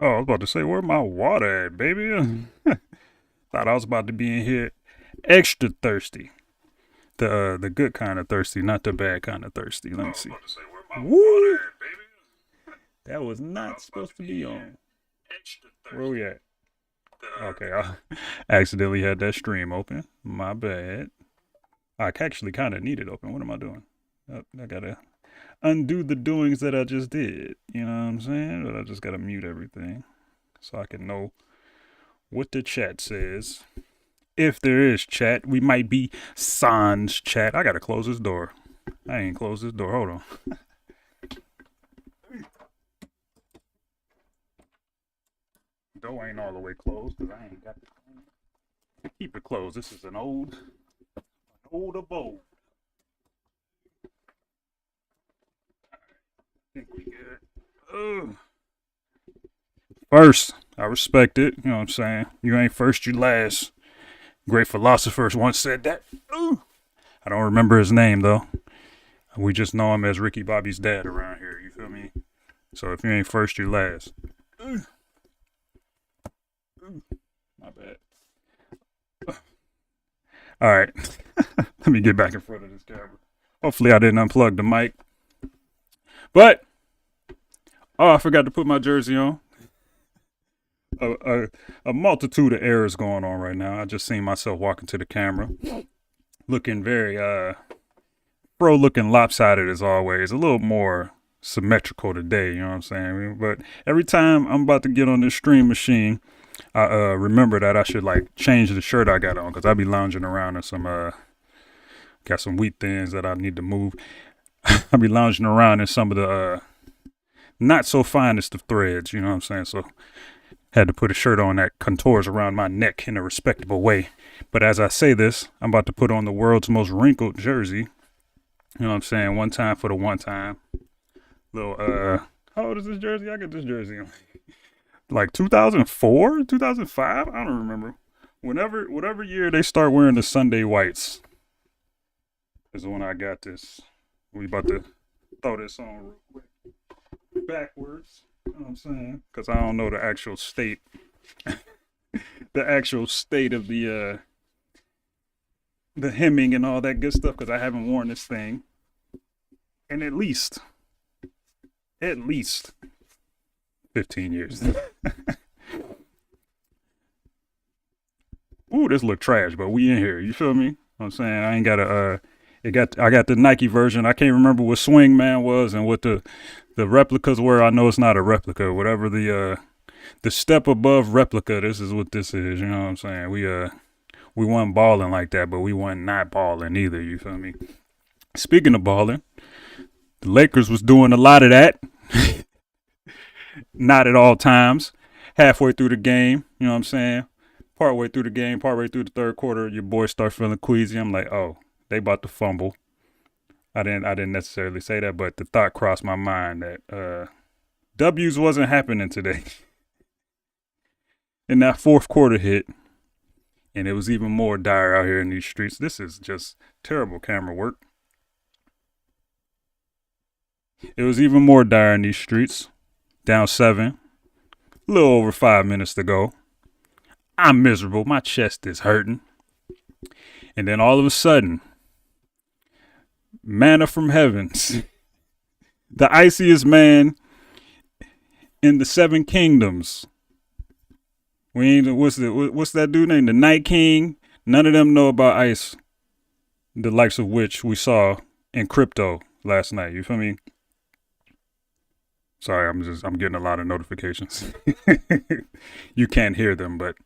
Oh, I was about to say, where my water at, baby? Thought I was about to be in here extra thirsty. The good kind of thirsty, not the bad kind of thirsty. Let me see. Woo! That was not supposed to be on. Where we at? Okay, I accidentally had that stream open. My bad. I actually kind of need it open. What am I doing? I gotta undo the doings that I just did. You know what I'm saying? But I just gotta mute everything so I can know what the chat says. If there is chat, we might be sans chat. I gotta close this door. I ain't closed this door. Hold on. Door ain't all the way closed because I ain't got the thing. Keep it closed. This is an old abode. I think we good. Ugh. First, I respect it. You know what I'm saying? You ain't first, you last. Great philosophers once said that. Ooh. I don't remember his name though. We just know him as Ricky Bobby's dad around here. You feel me? So if you ain't first, you last. Ooh. Ooh. My bad. All right. Let me get back in front of this camera. Hopefully I didn't unplug the mic. But oh, I forgot to put my jersey on. A multitude of errors going on right now. I just seen myself walking to the camera, looking very pro looking lopsided as always. A little more symmetrical today, you know what I'm saying? But every time I'm about to get on this stream machine, I remember that I should like change the shirt I got on because I be lounging around in some got some wheat thins that I need to move. I be lounging around in some of the not so finest of threads, you know what I'm saying? So had to put a shirt on that contours around my neck in a respectable way. But as I say this, I'm about to put on the world's most wrinkled jersey. You know what I'm saying? One time for the one time. Little how old is this jersey? I got this jersey in like 2004, 2005. I don't remember. Whatever year they start wearing the Sunday whites is when I got this. We about to throw this on real quick backwards. You know what I'm saying? Because I don't know the actual state, the actual state of the hemming and all that good stuff. Because I haven't worn this thing in at least 15 years. Ooh, this look trash, but we in here. You feel me? I'm saying I ain't got a. I got the Nike version. I can't remember what Swing Man was and what the replicas were. I know it's not a replica. Whatever the step above replica. This is what this is. You know what I'm saying? We weren't balling like that, but we weren't not balling either. You feel me? Speaking of balling, the Lakers was doing a lot of that. Not at all times. Halfway through the game, you know what I'm saying? Partway through the game, partway through the third quarter, your boy start feeling queasy. I'm like, oh, they about to fumble. I didn't necessarily say that, but the thought crossed my mind that W's wasn't happening today. And that fourth quarter hit, and it was even more dire out here in these streets. This is just terrible camera work. It was even more dire in these streets. Down 7, a little over 5 minutes to go. I'm miserable. My chest is hurting. And then all of a sudden, manna from heavens, the iciest man in the seven kingdoms. We ain't what's that dude named? The Night King. None of them know about ice, the likes of which we saw in crypto last night. You feel me? Sorry, I'm getting a lot of notifications. You can't hear them, but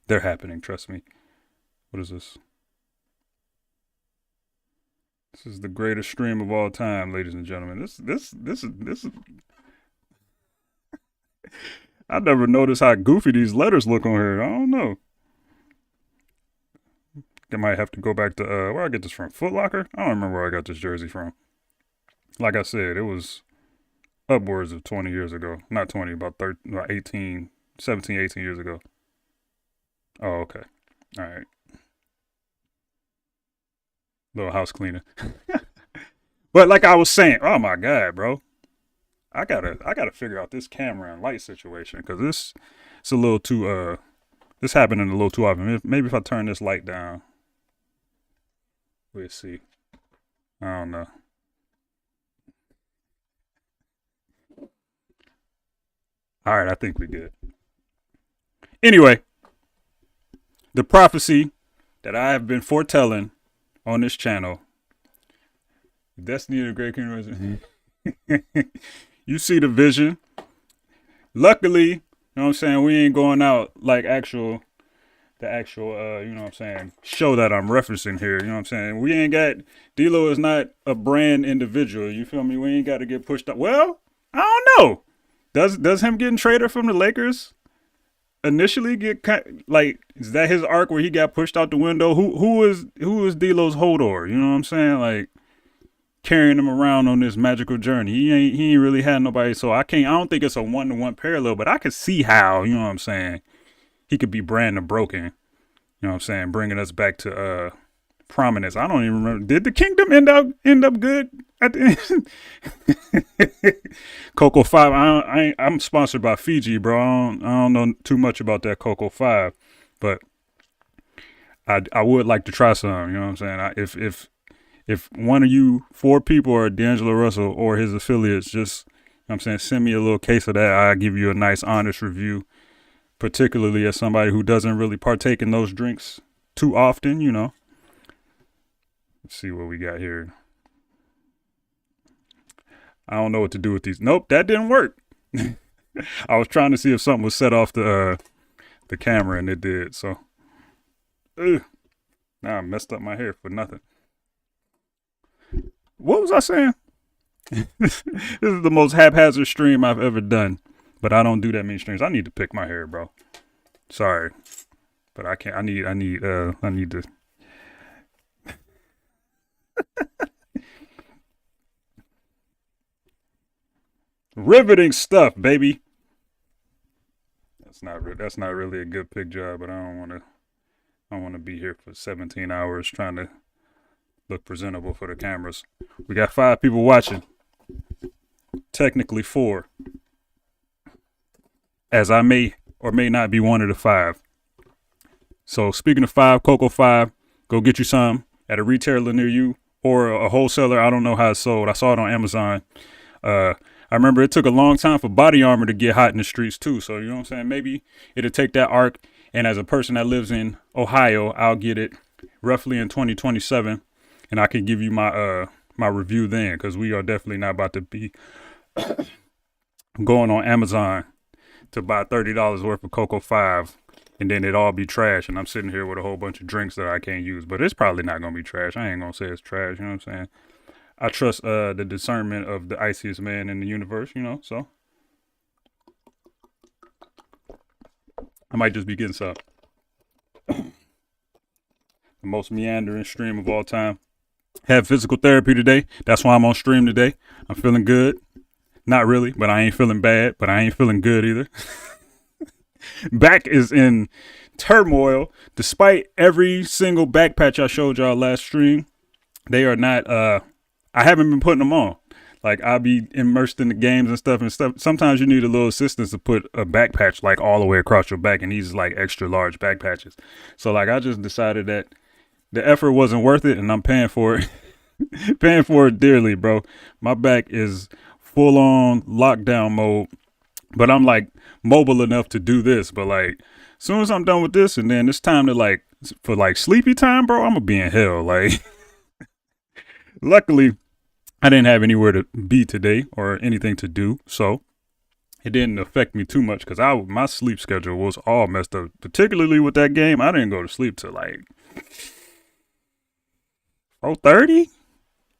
they're happening. Trust me. What is this? This is the greatest stream of all time, ladies and gentlemen. This is. I never noticed how goofy these letters look on here. I don't know. I might have to go back to where I get this from. Foot Locker. I don't remember where I got this jersey from. Like I said, it was upwards of 20 years ago. Not 20, about 18, 17, 18 years ago. Oh, okay. All right. Little house cleaner. But like I was saying, oh my God, bro. I gotta figure out this camera and light situation because it's a little too this happening a little too often. Maybe if I turn this light down, we'll see. I don't know. All right, I think we're good. Anyway, the prophecy that I have been foretelling on this channel, Destiny of the Great King. You see the vision. Luckily, you know what I'm saying, we ain't going out like the actual you know what I'm saying, show that I'm referencing here. You know what I'm saying? We ain't got D'Lo is not a brand individual. You feel me? We ain't got to get pushed up. Well, I don't know. Does him getting traded from the Lakers initially get like, is that his arc where he got pushed out the window? Who is D'Lo's holder? You know what I'm saying? Like carrying him around on this magical journey. He ain't really had nobody. So I don't think it's a 1-to-1 parallel, but I could see how, you know what I'm saying, he could be Brandon Broken. You know what I'm saying? Bringing us back to prominence. I don't even remember. Did the Kingdom end up good at the end? Coco 5. I'm sponsored by Fiji, bro. I don't know too much about that Coco 5, but I would like to try some. You know what I'm saying? If one of you 4 people are D'Angelo Russell or his affiliates, just, you know what I'm saying, send me a little case of that. I'll give you a nice, honest review, particularly as somebody who doesn't really partake in those drinks too often, you know. Let's see what we got here. I don't know what to do with these. Nope, that didn't work. I was trying to see if something was set off the camera, and it did. So, now I messed up my hair for nothing. What was I saying? This is the most haphazard stream I've ever done, but I don't do that many streams. I need to pick my hair, bro. Sorry, but I can't. I need to. Riveting stuff, baby. That's not really a good pick job, but I don't want to be here for 17 hours trying to look presentable for the cameras. We got 5 people watching. Technically 4. As I may or may not be one of the 5. So speaking of 5, Coco 5, go get you some at a retailer near you or a wholesaler. I don't know how it's sold. I saw it on Amazon. I remember it took a long time for body armor to get hot in the streets too. So, you know what I'm saying? Maybe it'll take that arc. And as a person that lives in Ohio, I'll get it roughly in 2027. And I can give you my my review then, because we are definitely not about to be going on Amazon to buy $30 worth of Coco 5 and then it all be trash. And I'm sitting here with a whole bunch of drinks that I can't use. But it's probably not going to be trash. I ain't going to say it's trash. You know what I'm saying? I trust the discernment of the iciest man in the universe, you know, so I might just be getting some. The most meandering stream of all time. Had physical therapy today. That's why I'm on stream today. I'm feeling good. Not really, but I ain't feeling bad, but I ain't feeling good either. Back is in turmoil. Despite every single back patch I showed y'all last stream, they are not, I haven't been putting them on. Like, I'll be immersed in the games and stuff. Sometimes you need a little assistance to put a back patch like all the way across your back, and these like extra large back patches. So like, I just decided that the effort wasn't worth it, and I'm paying for it. Paying for it dearly, bro. My back is full on lockdown mode, but I'm like mobile enough to do this. But like, as soon as I'm done with this, and then it's time to like, for like sleepy time, bro, I'm gonna be in hell. Like, luckily, I didn't have anywhere to be today or anything to do, so it didn't affect me too much because my sleep schedule was all messed up. Particularly with that game, I didn't go to sleep till like 4:30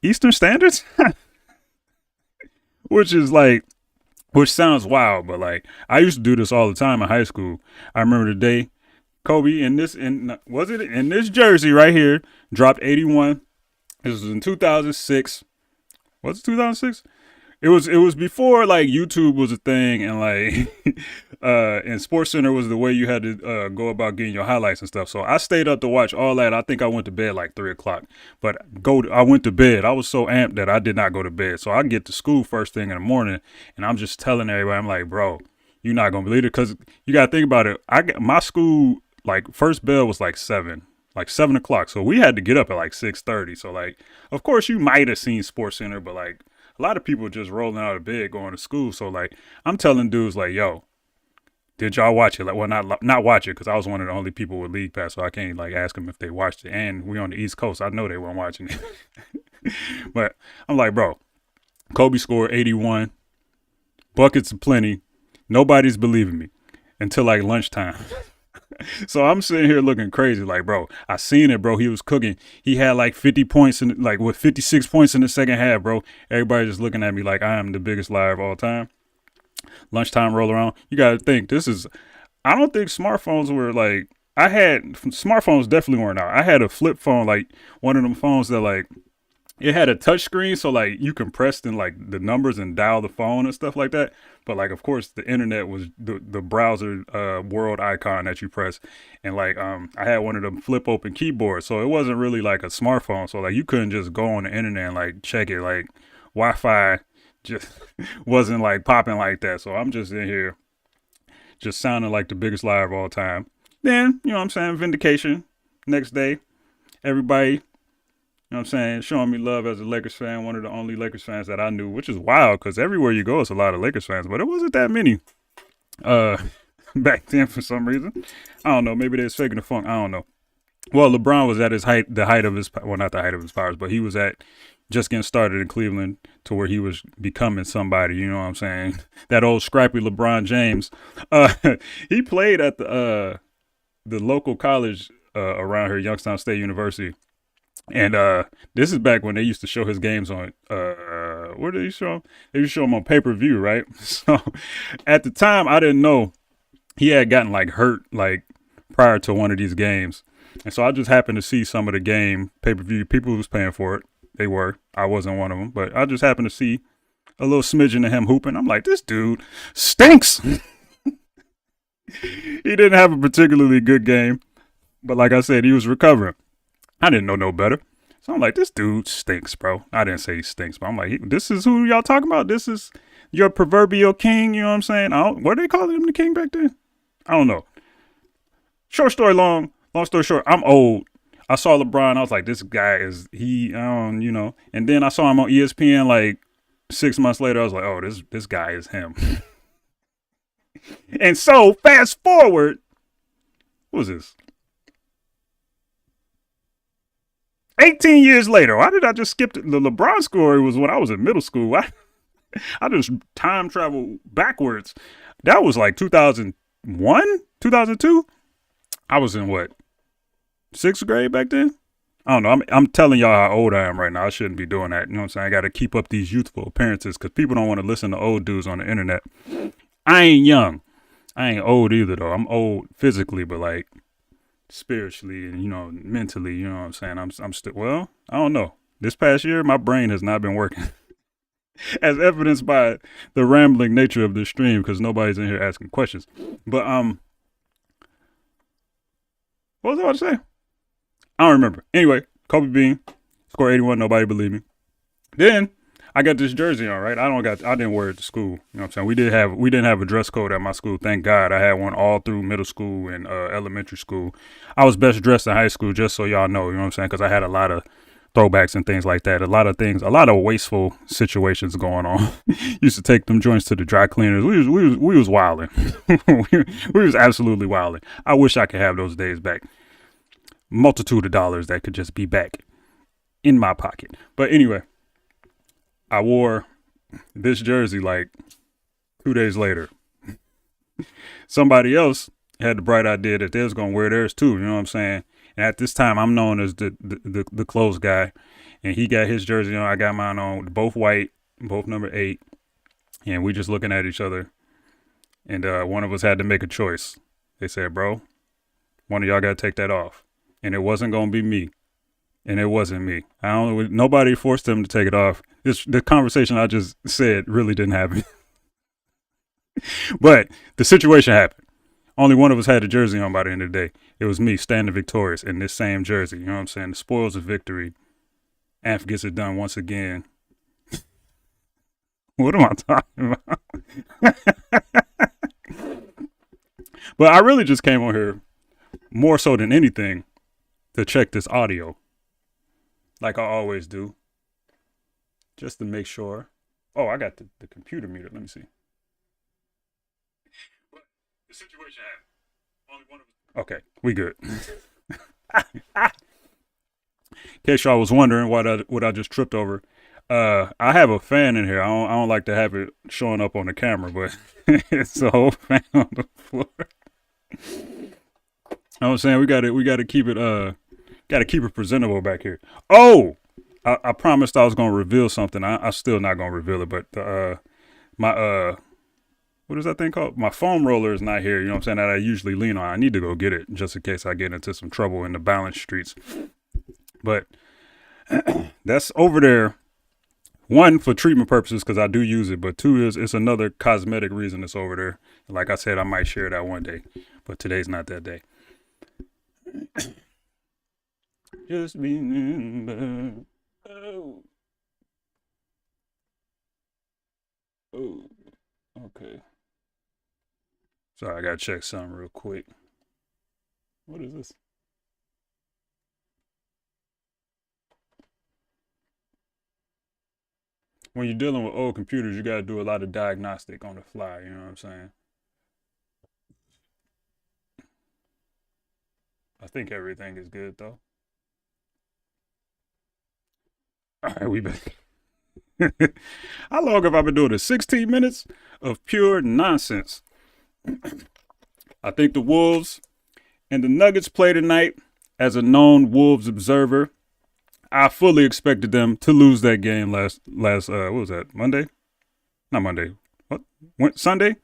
Eastern Standards, which sounds wild, but like, I used to do this all the time in high school. I remember the day Kobe in this jersey right here dropped 81. This was in 2006. Was it 2006? It was before like YouTube was a thing, and like And Sports Center was the way you had to go about getting your highlights and stuff. So I stayed up to watch all that. I think I went to bed like 3 o'clock. But I went to bed. I was so amped that I did not go to bed. So I get to school first thing in the morning, and I'm just telling everybody, I'm like, bro, you're not gonna believe it, because you gotta think about it. I got my school, like, first bell was like 7 o'clock. So we had to get up at like 6:30. So, like, of course you might have seen Sports Center, but like a lot of people just rolling out of bed going to school. So like I'm telling dudes like, yo, did y'all watch it? Like, well, not watch it, because I was one of the only people with League Pass, so I can't like ask them if they watched it. And we on the East Coast, I know they weren't watching it. But I'm like, bro, Kobe scored 81, buckets aplenty. Nobody's believing me until like lunchtime. So I'm sitting here looking crazy, like, bro, I seen it, bro. He was cooking. He had like 50 points in, like, with 56 points in the second half, bro. Everybody just looking at me like I am the biggest liar of all time. Lunchtime roll around. You got to think, I don't think smartphones were like, smartphones definitely weren't out. I had a flip phone, like one of them phones that like, it had a touch screen, so like you can press in like the numbers and dial the phone and stuff like that. But like, of course, the internet was the browser world icon that you press, and like I had one of them flip open keyboards, so it wasn't really like a smartphone. So like you couldn't just go on the internet and like check it. Like Wi-Fi just wasn't like popping like that. So I'm just in here, just sounding like the biggest liar of all time. Then, you know what I'm saying, vindication. Next day, everybody, you know what I'm saying, showing me love as a Lakers fan, one of the only Lakers fans that I knew, which is wild because everywhere you go, it's a lot of Lakers fans, but it wasn't that many back then for some reason. I don't know. Maybe they was faking the funk. I don't know. Well, LeBron was at the height of his, well, not the height of his powers, but he was at just getting started in Cleveland to where he was becoming somebody, you know what I'm saying? That old scrappy LeBron James. He played at the local college around here, Youngstown State University. And this is back when they used to show his games on where did he show him? They used to show him on pay-per-view, right? So at the time I didn't know he had gotten like hurt like prior to one of these games. And so I just happened to see some of the game pay-per-view. People who was paying for it, they were. I wasn't one of them, but I just happened to see a little smidgen of him hooping. I'm like, this dude stinks. He didn't have a particularly good game, but like I said, he was recovering. I didn't know no better. So I'm like, this dude stinks, bro. I didn't say he stinks, but I'm like, this is who y'all talking about? This is your proverbial king, you know what I'm saying? What are they calling him, the king back then? I don't know. Short story long story short, I'm old. I saw LeBron, I was like, this guy is, you know. And then I saw him on ESPN like 6 months later. I was like, oh, this guy is him. And so fast forward, what was this? 18 years later. Why did I just skip the LeBron story? Was when I was in middle school. I just time travel backwards. That was like 2001, 2002. I was in what, 6th grade back then? I don't know. I'm telling y'all how old I am right now. I shouldn't be doing that. You know what I'm saying? I got to keep up these youthful appearances because people don't want to listen to old dudes on the internet. I ain't young. I ain't old either, though. I'm old physically, but like spiritually and, you know, mentally, you know what I'm saying? I'm still, well, I don't know. This past year, my brain has not been working. As evidenced by the rambling nature of this stream, because nobody's in here asking questions. But, what was I about to say? I don't remember. Anyway, Kobe Bean, scored 81, nobody believed me. Then I got this jersey on, right? I didn't wear it to school. You know what I'm saying? We didn't have a dress code at my school. Thank God. I had one all through middle school and elementary school. I was best dressed in high school, just so y'all know, you know what I'm saying? Because I had a lot of throwbacks and things like that. A lot of wasteful situations going on. Used to take them joints to the dry cleaners. We was wilding. we was absolutely wilding. I wish I could have those days back. Multitude of dollars that could just be back in my pocket. But anyway, I wore this jersey like 2 days later. Somebody else had the bright idea that they was gonna wear theirs too. You know what I'm saying? And at this time, I'm known as the clothes guy, and he got his jersey on. I got mine on, both white, both number 8, and we just looking at each other. And one of us had to make a choice. They said, "Bro, one of y'all got to take that off," and it wasn't gonna be me, and it wasn't me. Nobody forced them to take it off. The conversation I just said really didn't happen. But the situation happened. Only one of us had a jersey on by the end of the day. It was me standing victorious in this same jersey. You know what I'm saying? The spoils of victory. Anf gets it done once again. What am I talking about? But I really just came on here more so than anything to check this audio. Like I always do. Just to make sure. Oh, I got the computer muted. Let me see. But the situation happened. Only one of us. Okay, we good. In case y'all was wondering what I just tripped over. I have a fan in here. I don't like to have it showing up on the camera, but it's a whole fan on the floor. I was saying we gotta keep it presentable back here. Oh, I promised I was gonna reveal something. I'm still not gonna reveal it, but my what is that thing called? My foam roller is not here. You know what I'm saying? That I usually lean on. I need to go get it just in case I get into some trouble in the balance streets. But that's over there. One, for treatment purposes, because I do use it, but two, it's another cosmetic reason it's over there. Like I said, I might share that one day, but today's not that day. Just remember. Oh. Okay. Sorry, I gotta check something real quick. What is this? When you're dealing with old computers, you got to do a lot of diagnostic on the fly. You know what I'm saying? I think everything is good, though. All right, we back. How long have I been doing this? 16 minutes of pure nonsense. I think the Wolves and the Nuggets play tonight. As a known Wolves observer, I fully expected them to lose that game last what was that, Monday? Not Monday. What? Sunday?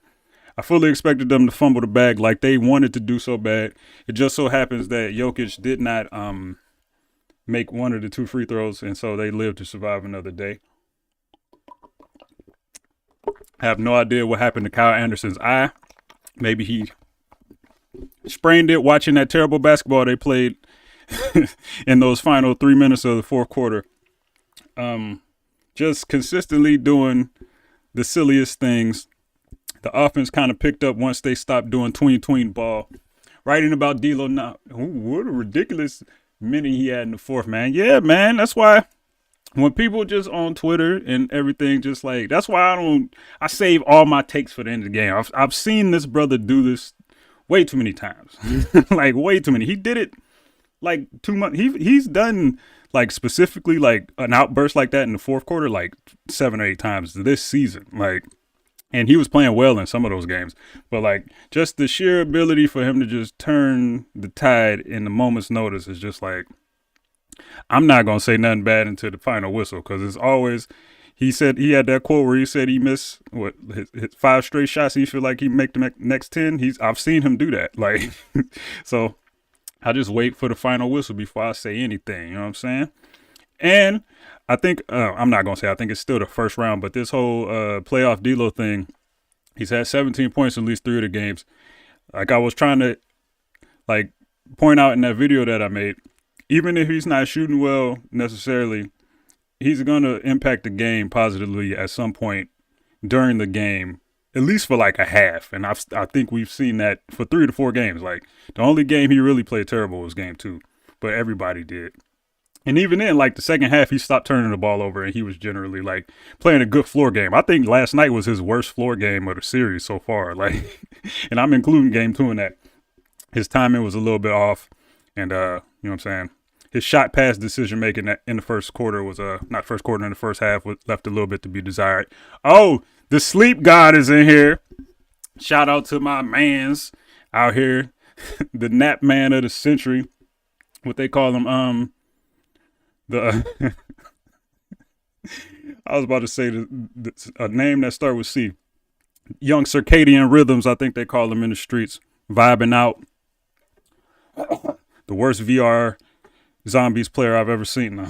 I fully expected them to fumble the bag like they wanted to do so bad. It just so happens that Jokic did not make one of the two free throws, and so they lived to survive another day. I have no idea what happened to Kyle Anderson's eye. Maybe he sprained it watching that terrible basketball they played in those final 3 minutes of the fourth quarter. Just consistently doing the silliest things. The offense kind of picked up once they stopped doing tween ball. Writing about D'Lo now. What a ridiculous minute he had in the fourth, man. Yeah, man. That's why when people just on Twitter and everything, just like, that's why I save all my takes for the end of the game. I've seen this brother do this way too many times. Like way too many. He did it like 2 months. He's done like specifically like an outburst like that in the fourth quarter like 7 or 8 times this season. Like, and he was playing well in some of those games, but like just the sheer ability for him to just turn the tide in the moment's notice is just like, I'm not going to say nothing bad until the final whistle. Cause it's always, he said he had that quote where he said he missed his 5 straight shots. He feel like he make the next 10. I've seen him do that. Like, so I just wait for the final whistle before I say anything. You know what I'm saying? And I think, I'm not going to say, I think it's still the first round, but this whole playoff D'Lo thing, he's had 17 points in at least 3 of the games. Like I was trying to like point out in that video that I made, even if he's not shooting well necessarily, he's going to impact the game positively at some point during the game, at least for like a half. And I think we've seen that for 3 to 4 games. Like the only game he really played terrible was game 2, but everybody did. And even then, like the second half, he stopped turning the ball over and he was generally like playing a good floor game. I think last night was his worst floor game of the series so far. Like, and I'm including game 2 in that. His timing was a little bit off. And, you know what I'm saying? His shot pass decision making in the first quarter was, not first quarter, in the first half was left a little bit to be desired. Oh, the sleep god is in here. Shout out to my mans out here. The nap man of the century. What they call him, I was about to say a name that starts with C. Young circadian rhythms, I think they call them in the streets. Vibing out. The worst VR zombies player I've ever seen.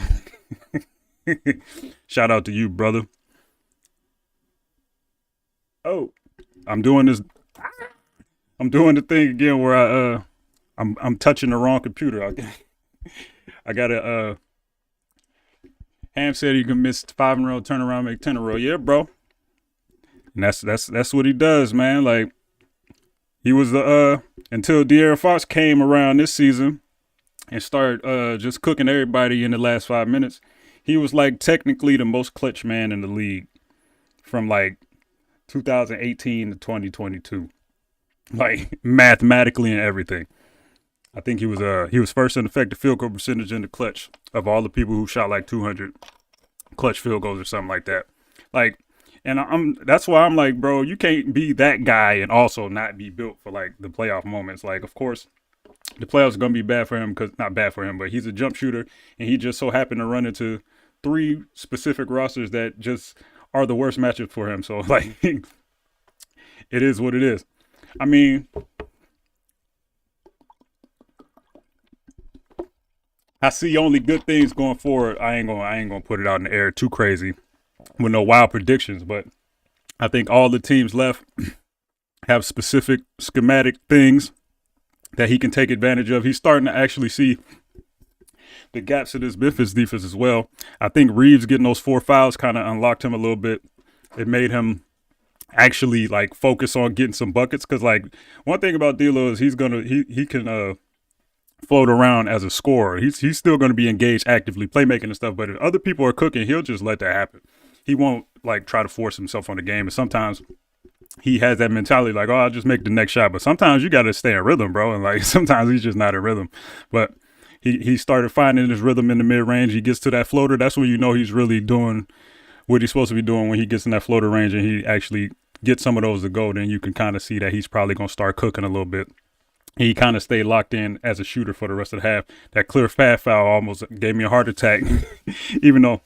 Shout out to you, brother. Oh, I'm doing this. I'm doing the thing again where I'm touching the wrong computer. I got a Ham said you can miss 5 in a row, turn around, make 10 in a row. Yeah, bro. And that's what he does, man. Like he was the until De'Aaron Fox came around this season and started just cooking everybody in the last 5 minutes. He was like technically the most clutch man in the league from like 2018 to 2022, like mathematically and everything. I think he was first in effective field goal percentage in the clutch of all the people who shot like 200 clutch field goals or something like that. Like, and that's why I'm like, bro, you can't be that guy and also not be built for like the playoff moments. Like, of course, the playoffs are gonna be bad for him because not bad for him, but he's a jump shooter and he just so happened to run into 3 specific rosters that just are the worst matchup for him. So like, it is what it is. I mean, I see only good things going forward. I ain't gonna put it out in the air too crazy with no wild predictions, but I think all the teams left have specific schematic things that he can take advantage of. He's starting to actually see the gaps of this Memphis defense as well. I think Reeves getting those 4 fouls kind of unlocked him a little bit. It made him actually like focus on getting some buckets. Cause like one thing about D'Lo is he can float around as a scorer. He's still going to be engaged actively playmaking and stuff. But if other people are cooking, he'll just let that happen. He won't like try to force himself on the game. And sometimes he has that mentality like, oh, I'll just make the next shot. But sometimes you got to stay in rhythm, bro. And like sometimes he's just not in rhythm. But he started finding his rhythm in the mid range. He gets to that floater. That's when you know he's really doing what he's supposed to be doing when he gets in that floater range and he actually gets some of those to go. Then you can kind of see that he's probably going to start cooking a little bit. He kind of stayed locked in as a shooter for the rest of the half. That clear fat foul almost gave me a heart attack, even though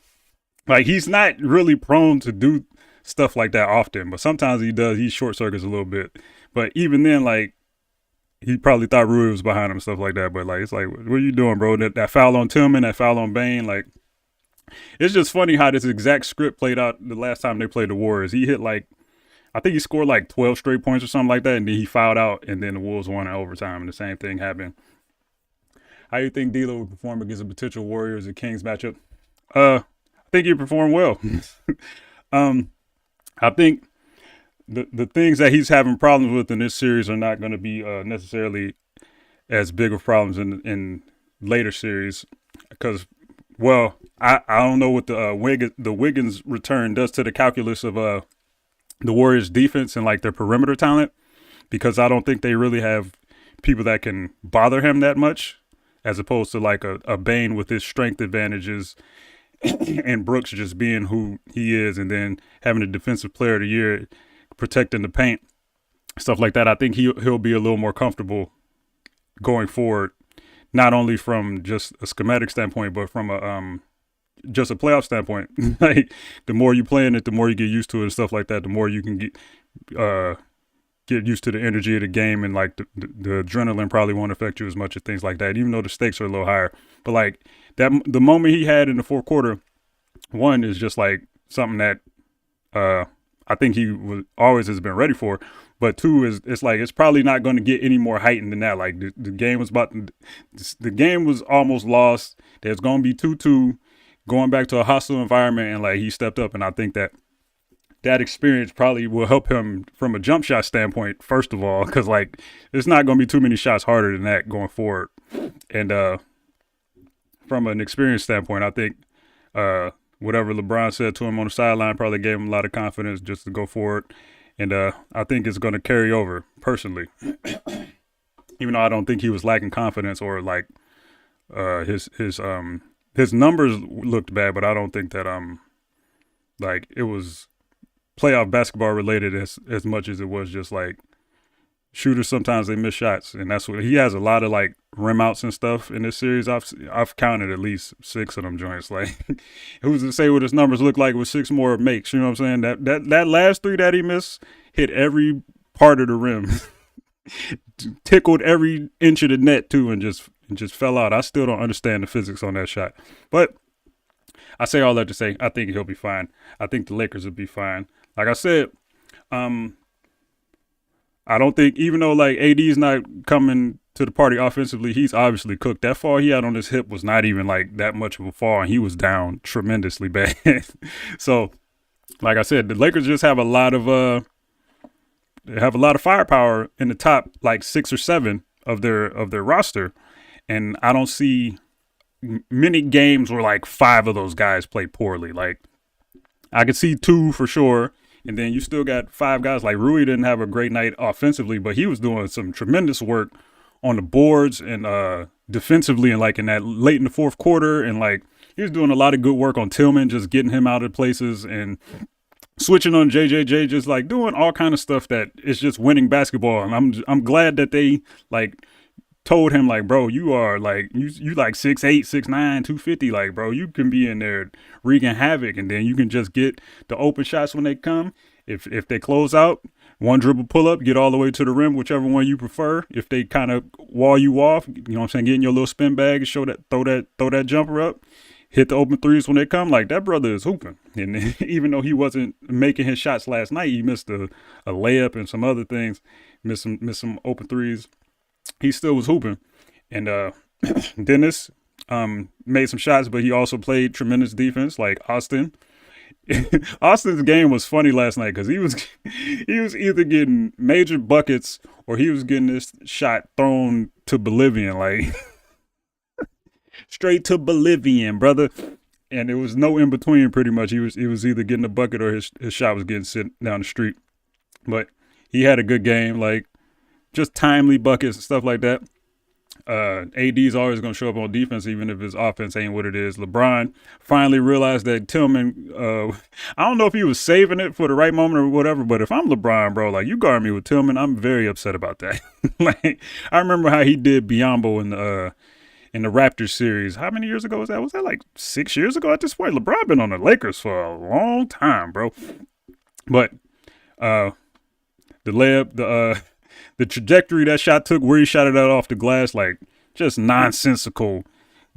like he's not really prone to do stuff like that often, but sometimes he does. He short circuits a little bit, but even then, like he probably thought Rui was behind him and stuff like that. But like it's like, what are you doing, bro? That foul on Tillman, that foul on Bane, like it's just funny how this exact script played out the last time they played the Warriors. He hit like, I think he scored like 12 straight points or something like that, and then he fouled out, and then the Wolves won in overtime, and the same thing happened. How do you think D'Lo would perform against a potential Warriors and Kings matchup? I think he performed well. I think the things that he's having problems with in this series are not going to be necessarily as big of problems in later series, because, well, I don't know what the Wiggins return does to the calculus of the Warriors defense and like their perimeter talent, because I don't think they really have people that can bother him that much, as opposed to like a Bane with his strength advantages and Brooks just being who he is, and then having a defensive player of the year protecting the paint, stuff like that. I think he'll be a little more comfortable going forward, not only from just a schematic standpoint, but from a just a playoff standpoint. Like the more you play in it, the more you get used to it and stuff like that, the more you can get used to the energy of the game, and like the adrenaline probably won't affect you as much and things like that, even though the stakes are a little higher. But like that, the moment he had in the fourth quarter, one is just like something that I think he always has been ready for. But two is it's like it's probably not going to get any more heightened than that. Like the game was the game was almost lost. There's going to be 2-2. Going back to a hostile environment, and like he stepped up, and I think that experience probably will help him from a jump shot standpoint, first of all, because like there's not going to be too many shots harder than that going forward. And from an experience standpoint, I think whatever LeBron said to him on the sideline probably gave him a lot of confidence just to go forward. And I think it's going to carry over personally, even though I don't think he was lacking confidence or like his numbers looked bad, but I don't think that like it was playoff basketball related as much as it was just like shooters. Sometimes they miss shots, and that's what he has a lot of like rim outs and stuff in this series. I've counted at least 6 of them joints. Like who's to say what his numbers look like with 6 more makes? You know what I'm saying? That last 3 that he missed hit every part of the rim, tickled every inch of the net too, and just fell out. I still don't understand the physics on that shot. But I say all that to say I think he'll be fine. I think the Lakers will be fine. Like I said, I don't think, even though like AD's not coming to the party offensively, he's obviously cooked. That fall he had on his hip was not even like that much of a fall, and he was down tremendously bad. So, like I said, the Lakers just have a lot of they have a lot of firepower in the top like 6 or 7 of their roster, and I don't see many games where like 5 of those guys play poorly. Like I could see 2 for sure. And then you still got 5 guys like Rui didn't have a great night offensively, but he was doing some tremendous work on the boards and defensively, and like in that late in the fourth quarter, and like he was doing a lot of good work on Tillman, just getting him out of places and switching on JJJ, just like doing all kind of stuff that is just winning basketball. And I'm glad that they like told him like, bro, you are like you like 6'8", 6'9", 250, like bro, you can be in there wreaking havoc, and then you can just get the open shots when they come. If they close out, one dribble pull up, get all the way to the rim, whichever one you prefer. If they kind of wall you off, you know what I'm saying, get in your little spin bag and throw that jumper up, hit the open threes when they come. Like that brother is hooping, and even though he wasn't making his shots last night, he missed a layup and some other things, missed some open threes. He still was hooping. And Dennis made some shots, but he also played tremendous defense. Like Austin's game was funny last night because he was either getting major buckets or he was getting this shot thrown to Bolivian, like straight to Bolivian, brother. And there was no in between. Pretty much, he was either getting a bucket or his shot was getting sent down the street. But he had a good game, like just timely buckets and stuff like that. AD's always going to show up on defense, even if his offense ain't what it is. LeBron finally realized that Tillman, I don't know if he was saving it for the right moment or whatever, but if I'm LeBron, bro, like you guard me with Tillman, I'm very upset about that. Like I remember how he did Biyombo in the Raptors series. How many years ago was that? Was that like 6 years ago at this point? LeBron been on the Lakers for a long time, bro. But the layup, the trajectory that shot took, where he shot it out off the glass, like just nonsensical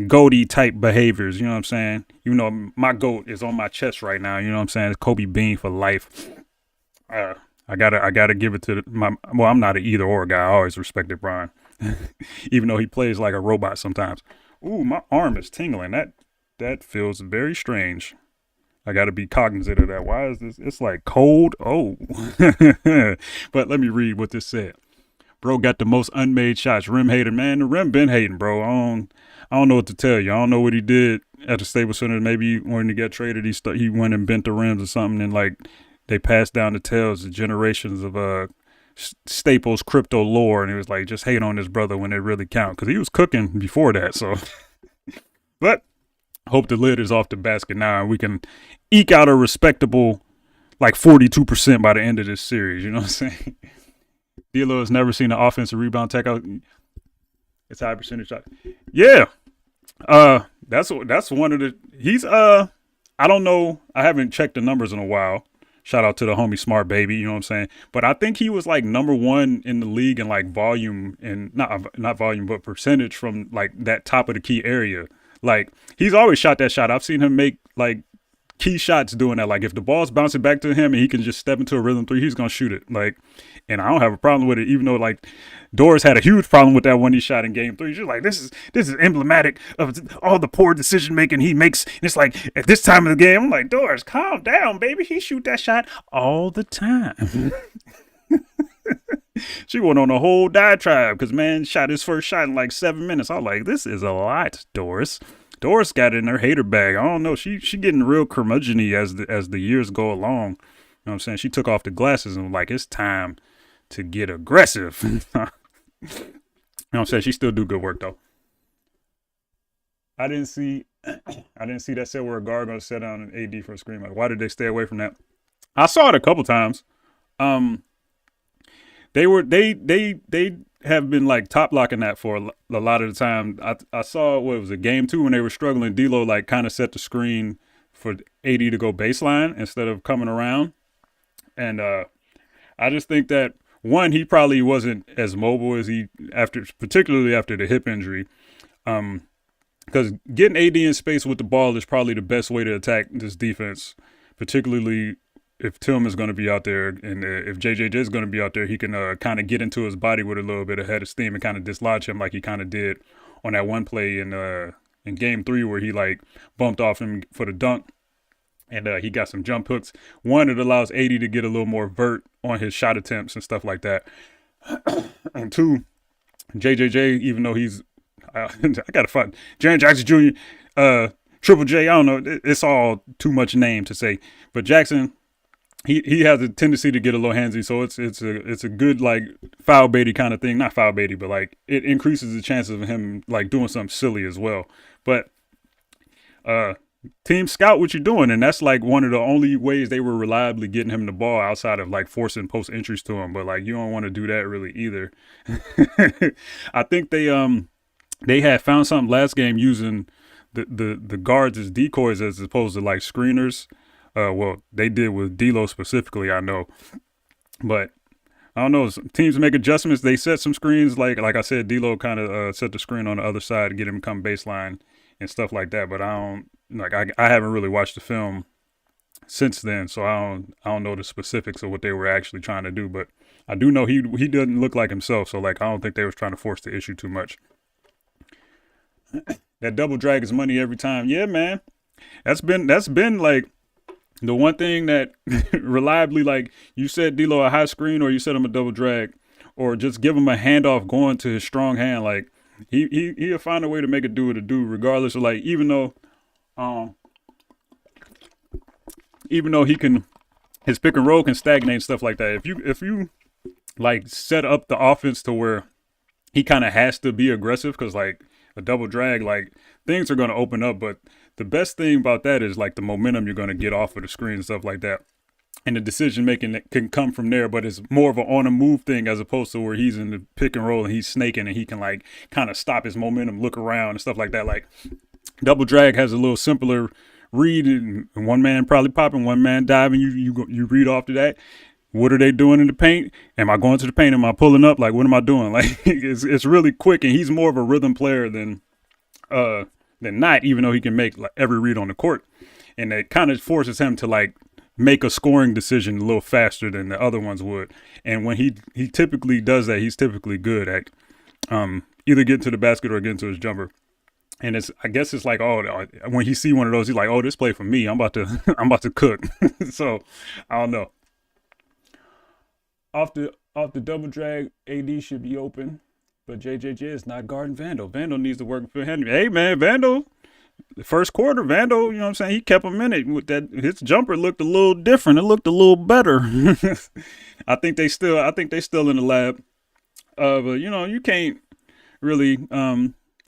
goatee type behaviors. You know what I'm saying? You know, my goat is on my chest right now. You know what I'm saying? It's Kobe Bean for life. I gotta give it to well, I'm not an either or guy. I always respected Brian, even though he plays like a robot sometimes. Ooh, my arm is tingling. That feels very strange. I got to be cognizant of that. Why is this? It's like cold. Oh, but let me read what this said. Bro got the most unmade shots. Rim hater, man. The rim been hating, bro. I don't know what to tell you. I don't know what he did at the Staples Center. Maybe when he got traded, he went and bent the rims or something, and like they passed down the tales, the generations of Staples crypto lore, and it was like just hate on his brother when it really count, because he was cooking before that. So, but hope the lid is off the basket now, and we can eke out a respectable like 42% by the end of this series. You know what I'm saying? D'Lo has never seen an offensive rebound tech out. It's high percentage shot. Yeah. That's one of the, he's, I don't know. I haven't checked the numbers in a while. Shout out to the homie Smart Baby. You know what I'm saying? But I think he was like number 1 in the league in like volume, and not volume, but percentage from like that top of the key area. Like he's always shot that shot. I've seen him make like key shots doing that. Like if the ball's bouncing back to him and he can just step into a rhythm 3, he's going to shoot it. Like, and I don't have a problem with it, even though like Doris had a huge problem with that one he shot in game 3. She's like, this is emblematic of all the poor decision making he makes. And it's like at this time of the game, I'm like, Doris, calm down, baby. He shoot that shot all the time. She went on a whole diatribe because man shot his first shot in like 7 minutes. I was like, this is a lot, Doris. Doris got it in her hater bag. I don't know. She getting real curmudgeon-y as the years go along. You know what I'm saying? She took off the glasses and was like, it's time to get aggressive. You know what I'm saying? She still do good work though. I didn't see that set where a guard gonna set down an AD for a screen. Like, why did they stay away from that? I saw it a couple times. They have been like top locking that for a lot of the time. I saw what was it, game 2 when they were struggling. D'Lo like kind of set the screen for AD to go baseline instead of coming around. And I just think that one, he probably wasn't as mobile as particularly after the hip injury. Because getting AD in space with the ball is probably the best way to attack this defense, particularly if Tim is going to be out there and if JJJ is going to be out there, he can kind of get into his body with a little bit of head of steam and kind of dislodge him like he kind of did on that one play in game 3 where he like bumped off him for the dunk. And he got some jump hooks. One, it allows AD to get a little more vert on his shot attempts and stuff like that. And two, JJJ, even though he's, I gotta find Jaren Jackson Jr., Triple J. I don't know. It's all too much name to say, but Jackson, he has a tendency to get a little handsy. So it's a good like foul baity kind of thing. Not foul baity, but like it increases the chances of him like doing something silly as well. But team scout what you're doing, and that's like one of the only ways they were reliably getting him the ball outside of like forcing post entries to him. But like you don't want to do that really either. I think they had found something last game using the guards as decoys as opposed to like screeners. Well, they did with D'Lo specifically, I know, but I don't know. Teams make adjustments. They set some screens, like I said, D'Lo kind of set the screen on the other side to get him to come baseline and stuff like that. But I haven't really watched the film since then, so I don't know the specifics of what they were actually trying to do. But I do know he doesn't look like himself, so like I don't think they was trying to force the issue too much. That double drag is money every time. Yeah, man. That's been like the one thing that reliably, like you set D'Lo a high screen or you set him a double drag or just give him a handoff going to his strong hand. Like he'll find a way to make it do what it do regardless of like, even though he can, his pick and roll can stagnate and stuff like that. If you like set up the offense to where he kind of has to be aggressive, because like a double drag, like things are going to open up. But the best thing about that is like the momentum you're going to get off of the screen and stuff like that. And the decision making that can come from there, but it's more of an on the move thing as opposed to where he's in the pick and roll and he's snaking and he can like kind of stop his momentum, look around and stuff like that. Like double drag has a little simpler read, and one man probably popping, one man diving. You read off to that. What are they doing in the paint? Am I going to the paint? Am I pulling up? Like, what am I doing? Like, it's really quick, and he's more of a rhythm player than not, even though he can make like every read on the court. And it kind of forces him to like make a scoring decision a little faster than the other ones would. And when he typically does that, he's typically good at either getting to the basket or getting to his jumper. And I guess it's like, oh, when he see one of those, he's like, oh, this play for me. I'm about to cook. So I don't know. Off the double drag, AD should be open, but JJJ is not guarding Vandal. Vandal needs to work for Henry. Hey man, Vandal, the first quarter, Vandal, you know what I'm saying? He kept him in it with that. His jumper looked a little different. It looked a little better. I think they still in the lab. But you know, you can't really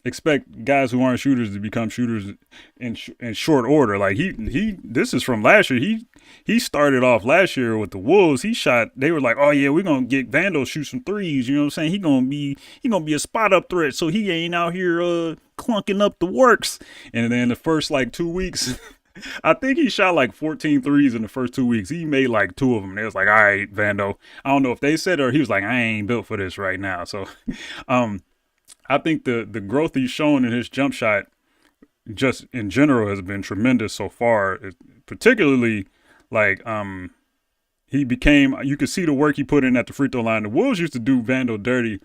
expect guys who aren't shooters to become shooters in short order. Like this is from last year. He started off last year with the Wolves. They were like, oh yeah, we're gonna get Vandal shoot some threes. You know what I'm saying? He gonna be a spot up threat, so he ain't out here clunking up the works. And then the first like 2 weeks, I think he shot like 14 threes in the first 2 weeks. He made like 2 of them. They was like, all right, Vandal. I don't know if they said it or he was like, I ain't built for this right now. So I think the growth he's shown in his jump shot just in general has been tremendous so far. Particularly like you could see the work he put in at the free throw line. The Wolves used to do Vandal dirty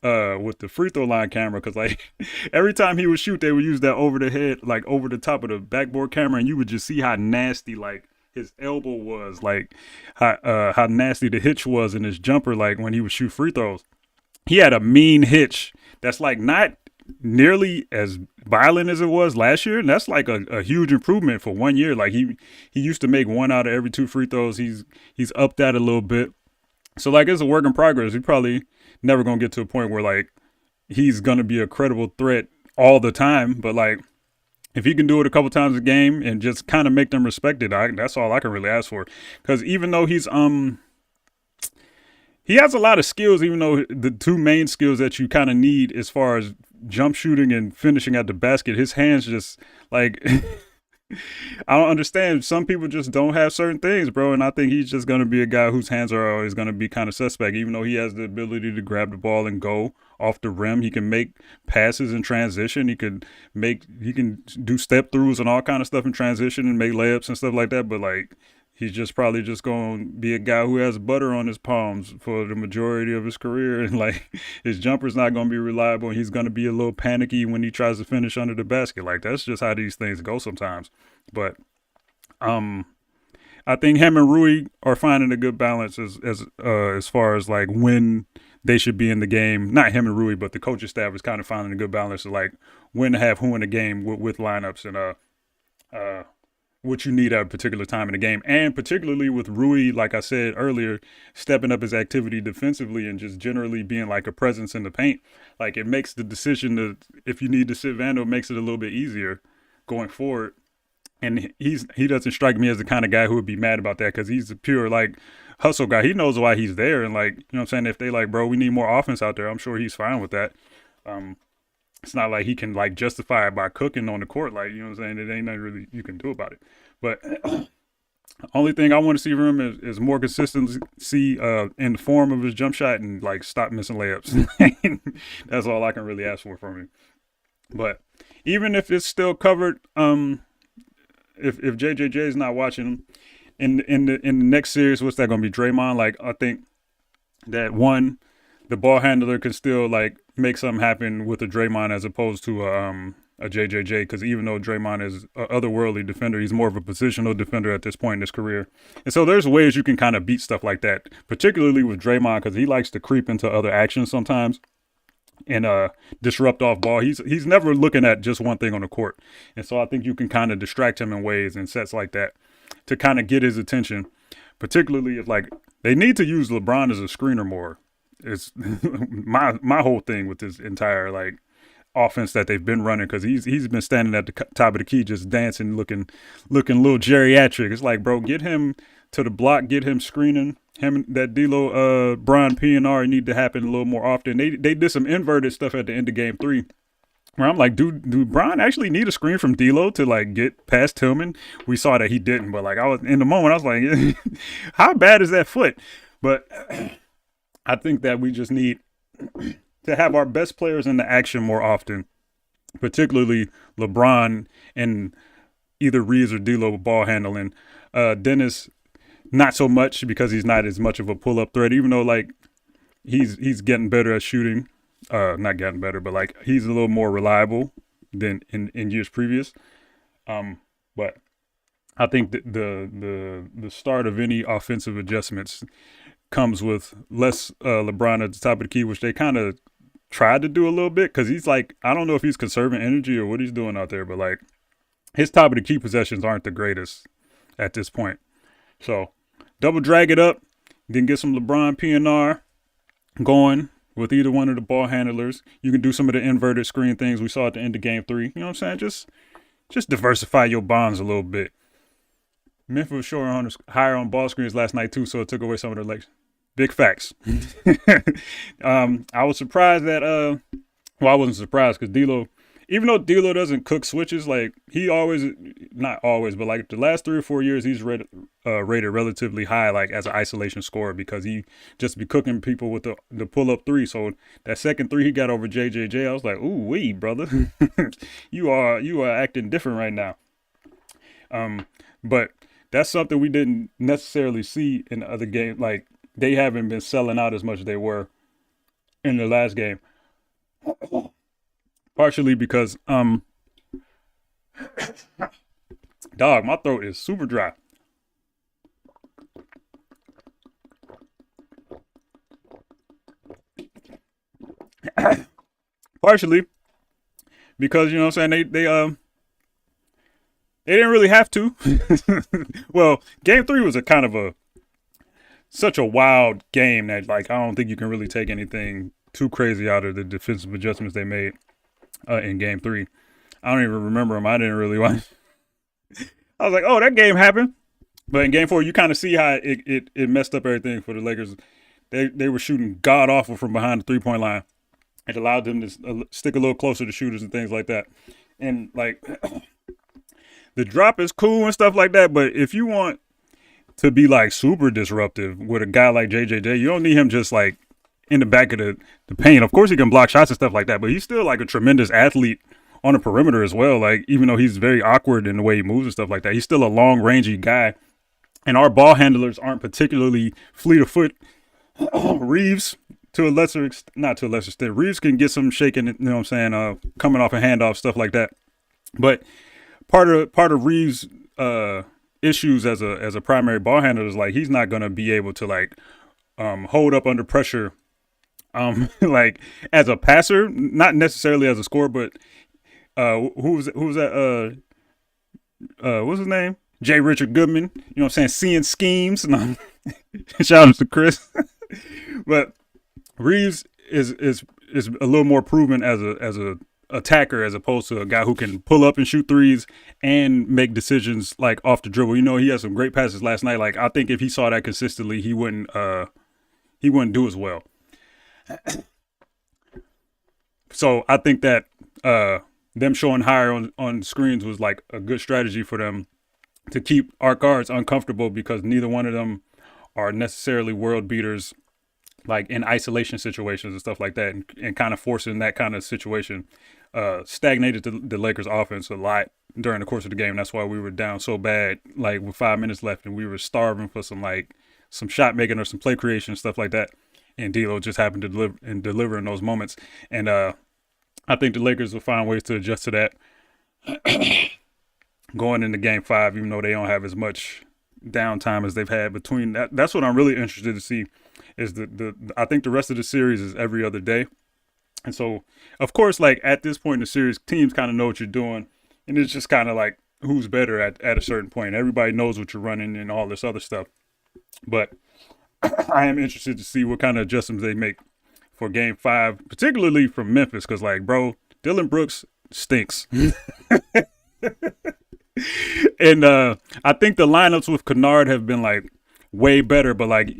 with the free throw line camera, because like every time he would shoot, they would use that over the head, like over the top of the backboard camera, and you would just see how nasty like his elbow was, like how nasty the hitch was in his jumper, like when he would shoot free throws. He had a mean hitch that's like not nearly as violent as it was last year. And that's like a huge improvement for 1 year. Like he used to make 1 out of every 2 free throws. He's upped that a little bit. So like it's a work in progress. He probably never going to get to a point where like he's going to be a credible threat all the time. But like if he can do it a couple times a game and just kind of make them respect it, that's all I can really ask for. Because even though he has a lot of skills, even though the 2 main skills that you kind of need as far as jump shooting and finishing at the basket, his hands just like, I don't understand. Some people just don't have certain things, bro. And I think he's just going to be a guy whose hands are always going to be kind of suspect, even though he has the ability to grab the ball and go off the rim. He can make passes in transition. He can do step throughs and all kind of stuff in transition and make layups and stuff like that. But like, he's just probably just going to be a guy who has butter on his palms for the majority of his career. And like his jumper's not going to be reliable. And he's going to be a little panicky when he tries to finish under the basket. Like that's just how these things go sometimes. But I think him and Rui are finding a good balance as far as like when they should be in the game. Not him and Rui, but the coaching staff is kind of finding a good balance of like when to have who in the game with lineups and what you need at a particular time in the game. And particularly with Rui, like I said earlier, stepping up his activity defensively and just generally being like a presence in the paint. Like it makes the decision to, if you need to sit Vando, makes it a little bit easier going forward. And he doesn't strike me as the kind of guy who would be mad about that because he's a pure like hustle guy. He knows why he's there. And like, you know what I'm saying? If they like, bro, we need more offense out there, I'm sure he's fine with that. It's not like he can like justify it by cooking on the court. Like, you know what I'm saying? It ain't nothing really you can do about it. But only thing I want to see from him is more consistency in the form of his jump shot and like stop missing layups. That's all I can really ask for from him. But even if it's still covered, if JJJ is not watching him in the next series, what's that going to be? Draymond? Like, I think that the ball handler can still like make something happen with a Draymond as opposed to a JJJ. Because even though Draymond is an otherworldly defender, he's more of a positional defender at this point in his career. And so there's ways you can kind of beat stuff like that, particularly with Draymond because he likes to creep into other actions sometimes and disrupt off ball. He's never looking at just one thing on the court. And so I think you can kind of distract him in ways and sets like that to kind of get his attention, particularly if like they need to use LeBron as a screener more. It's my whole thing with this entire like offense that they've been running because he's been standing at the top of the key just dancing, looking a little geriatric. It's like, bro, get him to the block, get him screening. Him that D'Lo Bron PNR need to happen a little more often. They did some inverted stuff at the end of game 3 where I'm like, do Bron actually need a screen from D'Lo to like get past Tillman? We saw that he didn't, but like I was in the moment, I was like, how bad is that foot? But I think that we just need to have our best players in the action more often, particularly LeBron and either Reeves or D'Lo ball handling. Dennis, not so much because he's not as much of a pull-up threat, even though like he's getting better at shooting. Not getting better, but like he's a little more reliable than in years previous. But I think that the start of any offensive adjustments comes with less LeBron at the top of the key, which they kind of tried to do a little bit because he's like, I don't know if he's conserving energy or what he's doing out there, but like his top of the key possessions aren't the greatest at this point. So double drag it up, then get some LeBron PNR going with either one of the ball handlers. You can do some of the inverted screen things we saw at the end of game 3. You know what I'm saying? Just diversify your bonds a little bit. Memphis was short higher on ball screens last night too, so it took away some of their legs. Big facts. I was surprised that I wasn't surprised because D'Lo, even though D'Lo doesn't cook switches, like he always, not always, but like the last 3 or 4 years, he's rated relatively high, like as an isolation scorer because he just be cooking people with the pull up 3. So that second 3 he got over JJJ, I was like, ooh wee, brother, you are acting different right now. But that's something we didn't necessarily see in the other game. Like they haven't been selling out as much as they were in the last game. Partially because, dog, my throat is super dry. Partially because, you know what I'm saying, they didn't really have to. Well, game 3 was such a wild game that like I don't think you can really take anything too crazy out of the defensive adjustments they made in game 3. I don't even remember them. I didn't really watch. I was like, oh, that game happened. But in game 4, you kind of see how it messed up everything for the Lakers. They were shooting god awful from behind the 3-point line. It allowed them to stick a little closer to shooters and things like that. And like the drop is cool and stuff like that. But if you want to be like super disruptive with a guy like JJJ, you don't need him just like in the back of the paint. Of course he can block shots and stuff like that, but he's still like a tremendous athlete on the perimeter as well. Like even though he's very awkward in the way he moves and stuff like that, he's still a long rangey guy and our ball handlers aren't particularly fleet of foot. Reeves, to a not to a lesser extent, Reeves can get some shaking, you know what I'm saying, coming off a handoff, stuff like that. But part of Reeves' issues as a primary ball handler is like he's not gonna be able to like hold up under pressure, like as a passer, not necessarily as a scorer, but who was that? What's his name? J. Richard Goodman. You know what I'm saying? Seeing schemes. No. Shout out to Chris. But Reeves is a little more proven as a attacker as opposed to a guy who can pull up and shoot threes and make decisions like off the dribble. You know, he had some great passes last night. Like I think if he saw that consistently, he wouldn't do as well. So I think that them showing higher on screens was like a good strategy for them to keep our guards uncomfortable because neither one of them are necessarily world beaters like in isolation situations and stuff like that, and kind of forcing that kind of situation stagnated the Lakers offense a lot during the course of the game. That's why we were down so bad, like with 5 minutes left, and we were starving for some shot making or some play creation and stuff like that. And D'Lo just happened to deliver in those moments. And I think the Lakers will find ways to adjust to that going into Game 5, even though they don't have as much downtime as they've had between that. That's what I'm really interested to see. Is I think the rest of the series is every other day. And so, of course, like at this point in the series, teams kind of know what you're doing. And it's just kind of like who's better at a certain point. Everybody knows what you're running and all this other stuff. But I am interested to see what kind of adjustments they make for Game 5, particularly from Memphis. Because, like, bro, Dillon Brooks stinks. And I think the lineups with Kennard have been, like, way better. But, like,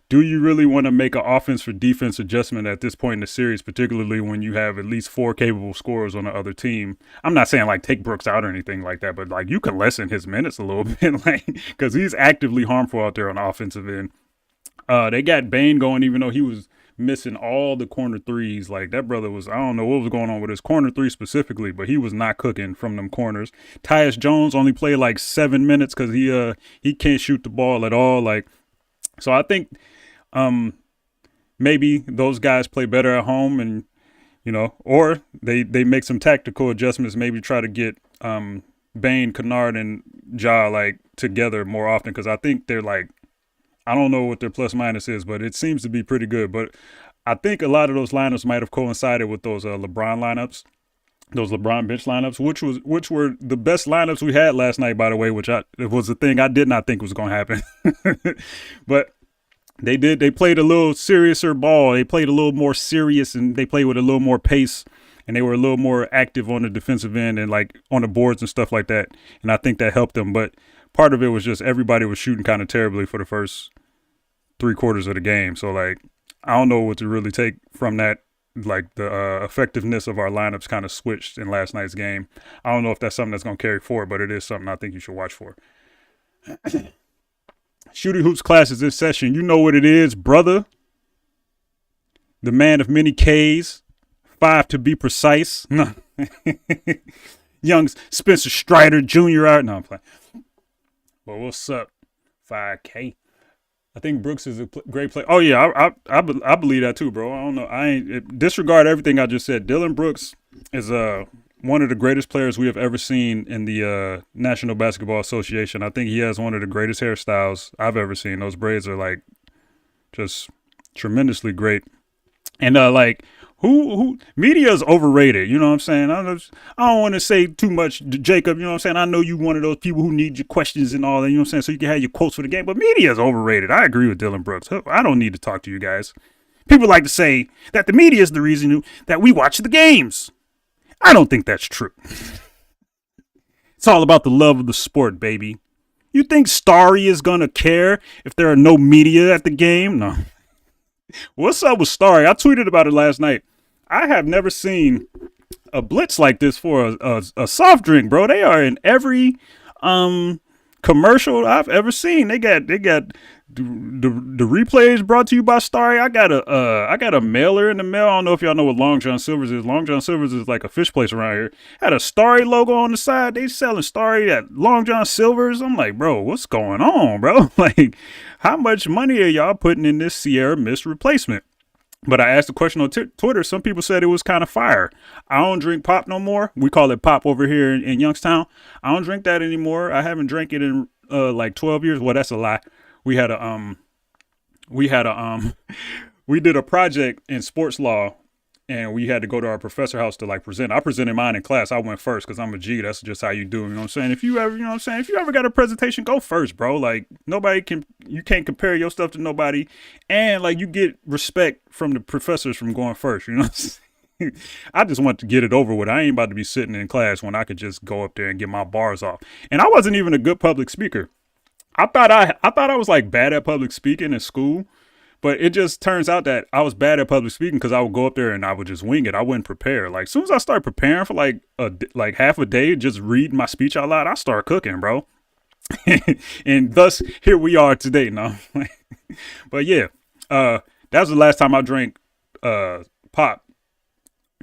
do you really want to make an offense for defense adjustment at this point in the series, particularly when you have at least 4 capable scorers on the other team? I'm not saying like take Brooks out or anything like that, but like you can lessen his minutes a little bit, like because he's actively harmful out there on the offensive end. They got Bane going, even though he was missing all the corner threes. Like that brother was, I don't know what was going on with his corner three specifically, but he was not cooking from them corners. Tyus Jones only played like 7 minutes because he can't shoot the ball at all. Like, so I think maybe those guys play better at home, and or they make some tactical adjustments, maybe try to get Bane, Kennard, and Ja like together more often, because I think they're like, I don't know what their plus minus is, but it seems to be pretty good. But I think a lot of those lineups might have coincided with those LeBron lineups, those LeBron bench lineups, which were the best lineups we had last night, by the way, which was the thing I did not think was going to happen. But they played a little seriouser ball. They played a little more serious, and they played with a little more pace, and they were a little more active on the defensive end and like on the boards and stuff like that. And I think that helped them. But part of it was just everybody was shooting kind of terribly for the first 3 quarters of the game. So like, I don't know what to really take from that. Like the effectiveness of our lineups kind of switched in last night's game. I don't know if that's something that's going to carry forward, but it is something I think you should watch for. Shooting Hoops class is in session. You know what it is, brother. The man of many Ks, 5 to be precise. No. Young Spencer Strider Jr. out. No, I'm playing. Well, what's up, 5K? I think Brooks is a great player. Oh, yeah, I believe that too, bro. I don't know. Disregard everything I just said. Dillon Brooks is one of the greatest players we have ever seen in the National Basketball Association. I think he has one of the greatest hairstyles I've ever seen. Those braids are like just tremendously great. And like who media is overrated. You know what I'm saying? I don't want to say too much, Jacob. You know what I'm saying? I know you one of those people who need your questions and all that. You know what I'm saying? So you can have your quotes for the game. But media is overrated. I agree with Dillon Brooks. I don't need to talk to you guys. People like to say that the media is the reason that we watch the games. I don't think that's true. It's all about the love of the sport, baby. You think Starry is going to care if there are no media at the game? No. What's up with Starry? I tweeted about it last night. I have never seen a blitz like this for a soft drink, bro. They are in every commercial I've ever seen. They got the replays brought to you by Starry. I got a mailer in the mail. I don't know if y'all know what Long John Silver's is. Long John Silver's is like a fish place around here. Had a Starry logo on the side. They selling Starry at Long John Silver's. I'm like, bro, what's going on, bro? Like, how much money are y'all putting in this Sierra Mist replacement? But I asked the question on Twitter. Some people said it was kind of fire. I don't drink pop no more. We call it pop over here in Youngstown. I don't drink that anymore. I haven't drank it in like 12 years. Well, that's a lie. We had a we did a project in sports law, and we had to go to our professor house to like present. I presented mine in class. I went first because I'm a G. That's just how you do it. You know what I'm saying? If you ever, if you ever got a presentation, go first, bro. Like, you can't compare your stuff to nobody. And like, you get respect from the professors from going first, you know what I'm saying? I just want to get it over with. I ain't about to be sitting in class when I could just go up there and get my bars off. And I wasn't even a good public speaker. I thought I was like bad at public speaking in school, but it just turns out that I was bad at public speaking because I would go up there and I would just wing it. I wouldn't prepare. Like, as soon as I start preparing for like half a day, just reading my speech out loud, I start cooking, bro. And thus here we are today. No, but yeah, that was the last time I drank pop,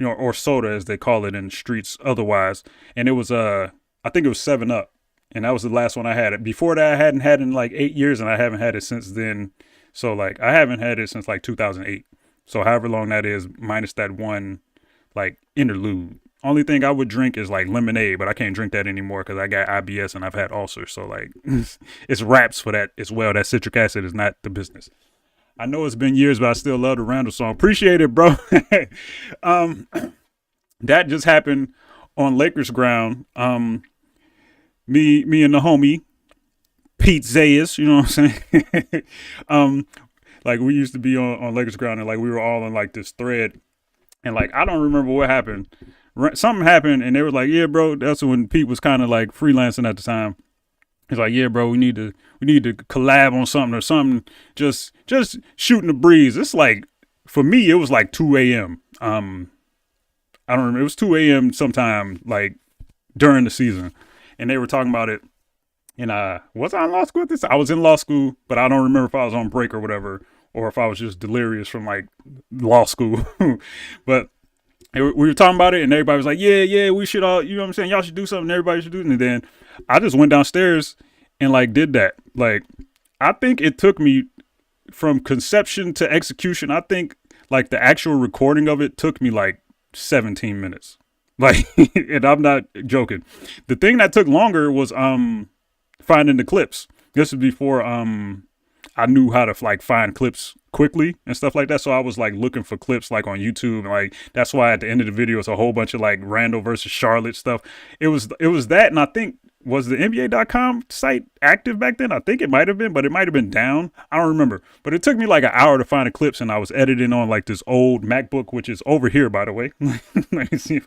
or soda as they call it in the streets otherwise. And it was I think it was 7-Up. And that was the last one I had. Before that, I hadn't had it in like 8 years, and I haven't had it since then. So like, I haven't had it since like 2008. So however long that is, minus that one like interlude. Only thing I would drink is like lemonade, but I can't drink that anymore because I got IBS and I've had ulcers. So like, it's wraps for that as well. That citric acid is not the business. I know it's been years, but I still love the Randall song. Appreciate it, bro. That just happened on Lakers ground. Me and the homie Pete Zayas, you know what I'm saying? Like, we used to be on Lakers ground, and like we were all in like this thread, and like I don't remember what happened. Something happened, and they were like, "Yeah, bro." That's when Pete was kind of like freelancing at the time. He's like, "Yeah, bro, we need to collab on something or something." Just shooting the breeze. It's like, for me, it was like 2 a.m. I don't remember. It was 2 a.m. sometime like during the season. And they were talking about it, and was I in law school at this? I was in law school, but I don't remember if I was on break or whatever, or if I was just delirious from like law school. But we were talking about it, and everybody was like, yeah, we should all, you know what I'm saying? Y'all should do something. Everybody should do it. And then I just went downstairs and like did that. Like, I think it took me from conception to execution. I think like the actual recording of it took me like 17 minutes. Like, and I'm not joking. The thing that took longer was finding the clips. This was before I knew how to like find clips quickly and stuff like that. So I was like looking for clips like on YouTube, and like that's why at the end of the video it's a whole bunch of like Randall versus Charlotte stuff. It was that, and I think, was the NBA.com site active back then? I think it might have been, but it might have been down. I don't remember. But it took me like an hour to find the clips, and I was editing on like this old MacBook, which is over here, by the way. Let me see.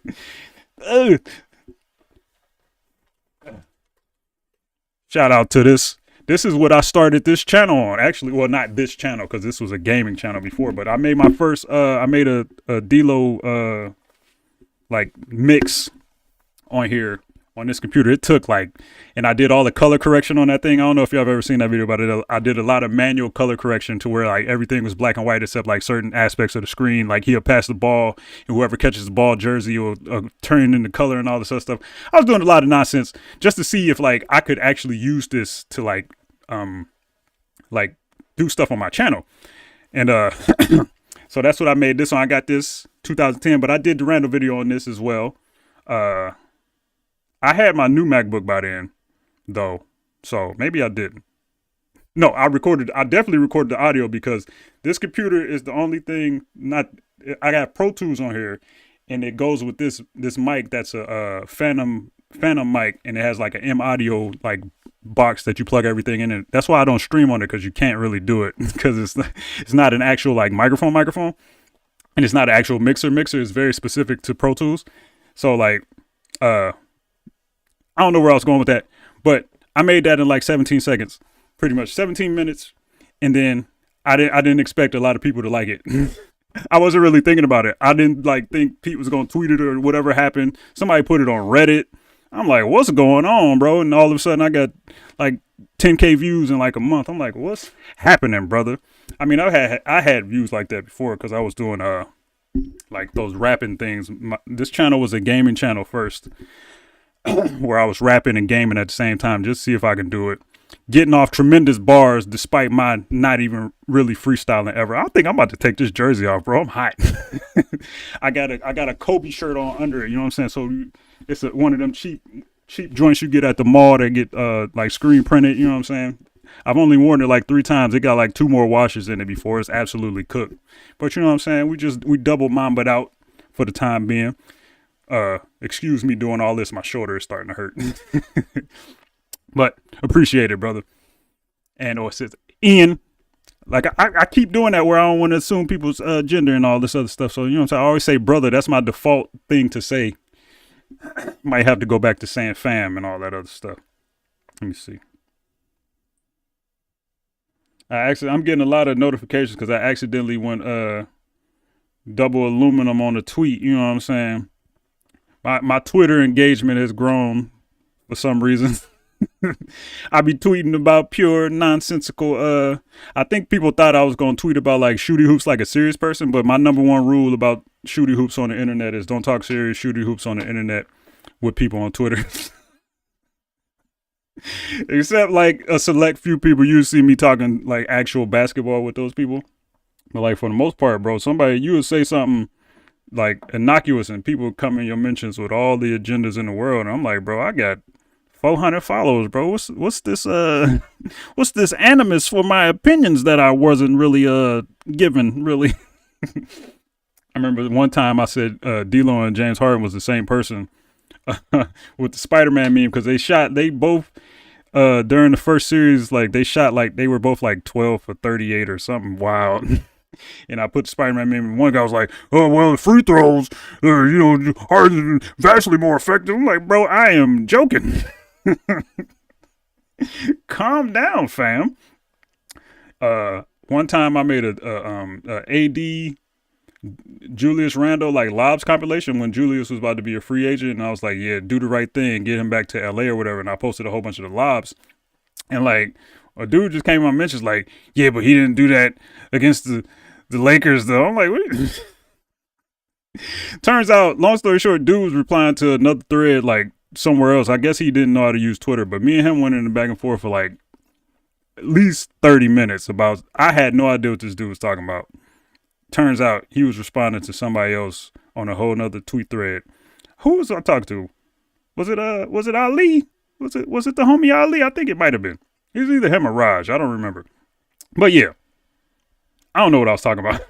Shout out to this. This is what I started this channel on. Actually, well, not this channel, because this was a gaming channel before, but I made my first, I made a D-Lo, like mix on here. On this computer. It took like, and I did all the color correction on that thing. I don't know if y'all have ever seen that video, but I did a lot of manual color correction to where like everything was black and white except like certain aspects of the screen. Like, he'll pass the ball, and whoever catches the ball jersey will turn into color and all this other stuff. I was doing a lot of nonsense just to see if like I could actually use this to like do stuff on my channel. And so that's what I made this on. I got this 2010, but I did the Randall video on this as well. I had my new MacBook by then, though, so maybe I didn't. No, I definitely recorded the audio, because this computer is the only thing I got Pro Tools on here, and it goes with this mic that's a Phantom mic, and it has like an M audio like box that you plug everything in. And that's why I don't stream on it, because you can't really do it, because it's not an actual like microphone, and it's not an actual mixer. It's very specific to Pro Tools. So like, I don't know where I was going with that, but I made that in like 17 seconds, pretty much 17 minutes. And then I didn't expect a lot of people to like it. I wasn't really thinking about it. I didn't like think Pete was going to tweet it or whatever happened. Somebody put it on Reddit. I'm like, what's going on, bro? And all of a sudden I got like 10K views in like a month. I'm like, what's happening, brother? I mean, I had views like that before because I was doing like those rapping things. This channel was a gaming channel first, where I was rapping and gaming at the same time, just to see if I can do it. Getting off tremendous bars despite my not even really freestyling ever. I think I'm about to take this jersey off, bro. I'm hot. I got a Kobe shirt on under it. You know what I'm saying? So it's one of them cheap joints you get at the mall that get like screen printed. You know what I'm saying? I've only worn it like 3 times. It got like 2 more washes in it before it's absolutely cooked. But you know what I'm saying? We double mamba'd out for the time being. Excuse me doing all this. My shoulder is starting to hurt. But appreciate it, brother. And or says Ian. Like I keep doing that where I don't want to assume people's gender and all this other stuff. So you know what I'm saying? I always say brother. That's my default thing to say. Might have to go back to saying fam and all that other stuff. Let me see. I'm getting a lot of notifications because I accidentally went double aluminum on a tweet. You know what I'm saying? My Twitter engagement has grown for some reason. I be tweeting about pure nonsensical. I think people thought I was gonna tweet about like shooty hoops like a serious person, but my number one rule about shooty hoops on the internet is don't talk serious shooty hoops on the internet with people on Twitter. Except like a select few people, you see me talking like actual basketball with those people. But like for the most part, bro, you would say something like innocuous and people come in your mentions with all the agendas in the world. And I'm like, bro, I got 400 followers, bro. What's this what's this animus for my opinions that I wasn't really given, really? I remember one time I said D-Lo and James Harden was the same person with the Spider-Man meme because they both during the first series, like they shot like they were both like 12 for 38 or something wild. And I put the Spider-Man meme and one guy was like, oh, well, the free throws, Harden vastly more effective. I'm like, bro, I am joking. Calm down, fam. One time I made a AD Julius Randle like lobs compilation when Julius was about to be a free agent, and I was like, yeah, do the right thing, get him back to LA or whatever. And I posted a whole bunch of the lobs, and like a dude just came on mentions like, yeah, but he didn't do that against the Lakers though. I'm like, what? Turns out, long story short, dude was replying to another thread like somewhere else. I guess he didn't know how to use Twitter, but me and him went in the back and forth for like at least 30 minutes about, I had no idea what this dude was talking about. Turns out he was responding to somebody else on a whole nother tweet thread. Who was I talking to? Was it Ali? Was it the homie Ali? I think it might have been. It was either him or Raj. I don't remember. But yeah. I don't know what I was talking about.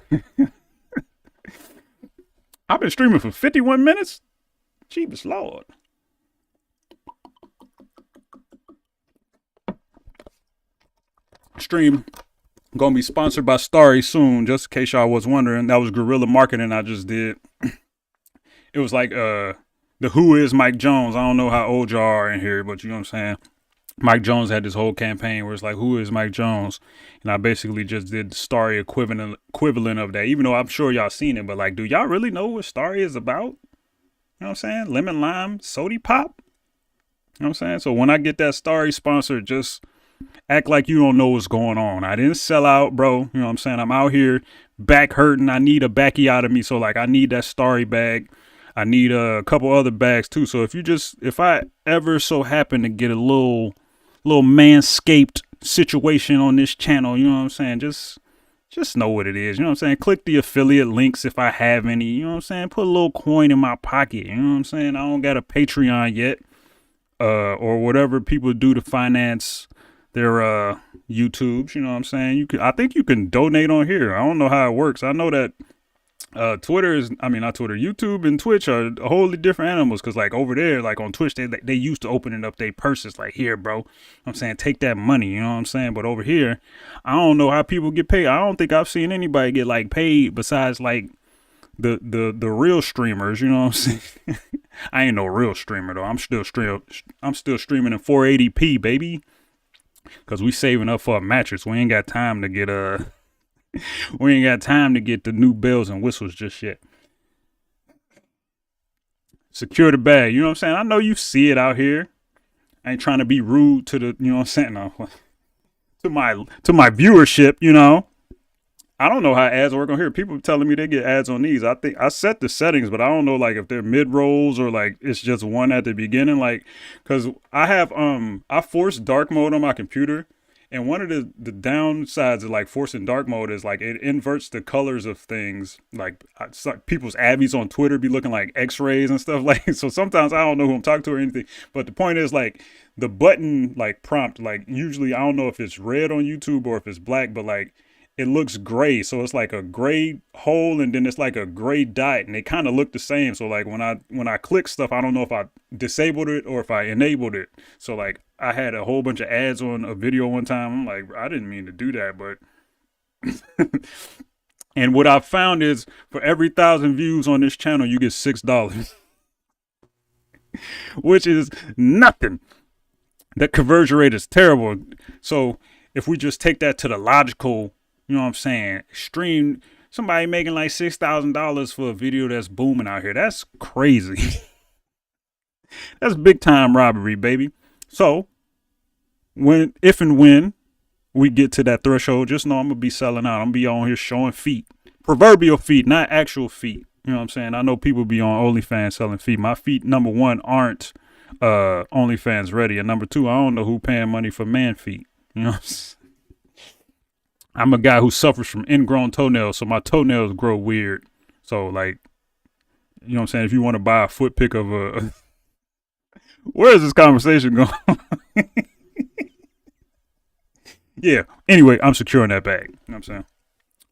I've been streaming for 51 minutes. Jeebus Lord. Stream gonna be sponsored by Starry soon, just in case y'all was wondering. That was guerrilla marketing I just did. It was like the Who Is Mike Jones. I don't know how old y'all are in here, but you know what I'm saying. Mike Jones had this whole campaign where it's like, who is Mike Jones? And I basically just did the Starry equivalent of that, even though I'm sure y'all seen it. But like, do y'all really know what Starry is about? You know what I'm saying? Lemon lime, sody pop. You know what I'm saying? So when I get that Starry sponsor, just act like you don't know what's going on. I didn't sell out, bro. You know what I'm saying? I'm out here back hurting. I need a backy out of me. So like, I need that Starry bag. I need a couple other bags too. So if I ever so happen to get a little manscaped situation on this channel, you know what I'm saying? Just know what it is. You know what I'm saying? Click the affiliate links if I have any, you know what I'm saying? Put a little coin in my pocket. You know what I'm saying? I don't got a Patreon yet, or whatever people do to finance their, YouTubes. You know what I'm saying? I think you can donate on here. I don't know how it works. I know that, YouTube and Twitch are wholly different animals. Cause like over there, like on Twitch, they used to opening up their purses like, here, bro, you know what I'm saying, take that money, you know what I'm saying? But over here, I don't know how people get paid. I don't think I've seen anybody get like paid besides like the real streamers, you know what I'm saying? I ain't no real streamer though. I'm still streaming in 480p, baby. Cause we saving up for a mattress. We ain't got time to get the new bells and whistles just yet. secure the bag. You know what I'm saying? I know you see it out here. I ain't trying to be rude to the, you know what I'm saying? No, to my viewership, you know. I don't know how ads work on here. People telling me they get ads on these. I think I set the settings, but I don't know like if they're mid rolls or like it's just one at the beginning. Like, cause I forced dark mode on my computer, and one of the downsides of like forcing dark mode is like it inverts the colors of things. Like, it's like people's abbeys on Twitter be looking like X-rays and stuff. Like, so sometimes I don't know who I'm talking to or anything. But the point is like the button like prompt, like usually I don't know if it's red on YouTube or if it's black, but like it looks gray. So it's like a gray hole and then it's like a gray dot and they kind of look the same. So like when I click stuff, I don't know if I disabled it or if I enabled it. So like I had a whole bunch of ads on a video one time. I'm like, I didn't mean to do that, but and what I found is for every 1,000 views on this channel, you get $6, which is nothing. That conversion rate is terrible. So if we just take that to the logical, you know what I'm saying, extreme, somebody making like $6,000 for a video that's booming out here. That's crazy. That's big time robbery, baby. So if and when we get to that threshold, just know I'm going to be selling out. I'm going to be on here showing feet, proverbial feet, not actual feet. You know what I'm saying? I know people be on OnlyFans selling feet. My feet, number one, aren't OnlyFans ready. And number two, I don't know who paying money for man feet. You know what I'm saying? I'm a guy who suffers from ingrown toenails, so my toenails grow weird. So, like, you know what I'm saying? If you want to buy a foot pick of a... Where is this conversation going? Yeah. Anyway, I'm securing that bag. You know what I'm saying?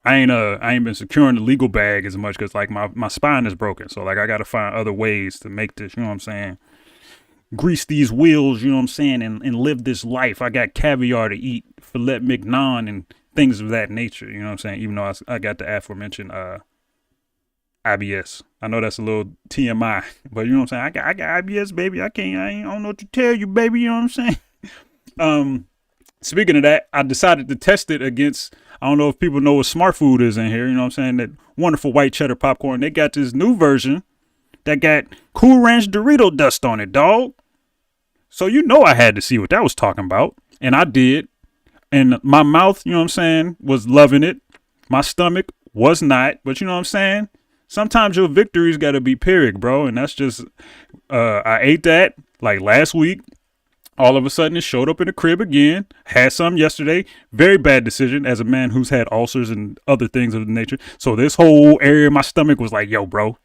I ain't been securing the legal bag as much because, like, my spine is broken. So, like, I got to find other ways to make this, you know what I'm saying? Grease these wheels, you know what I'm saying? And live this life. I got caviar to eat, filet mignon, and things of that nature, you know what I'm saying? Even though I got the aforementioned IBS. I know that's a little TMI, but you know what I'm saying? I got IBS, baby. I don't know what to tell you, baby. You know what I'm saying? Speaking of that, I decided to test it against, I don't know if people know what Smart Food is in here. You know what I'm saying? That wonderful white cheddar popcorn. They got this new version that got Cool Ranch Dorito dust on it, dog. So you know I had to see what that was talking about. And I did. And my mouth, you know what I'm saying, was loving it. My stomach was not. But you know what I'm saying? Sometimes your victories got to be Pyrrhic, bro. And that's just, I ate that like last week. All of a sudden it showed up in the crib again. Had some yesterday. Very bad decision as a man who's had ulcers and other things of the nature. So this whole area of my stomach was like, yo, bro,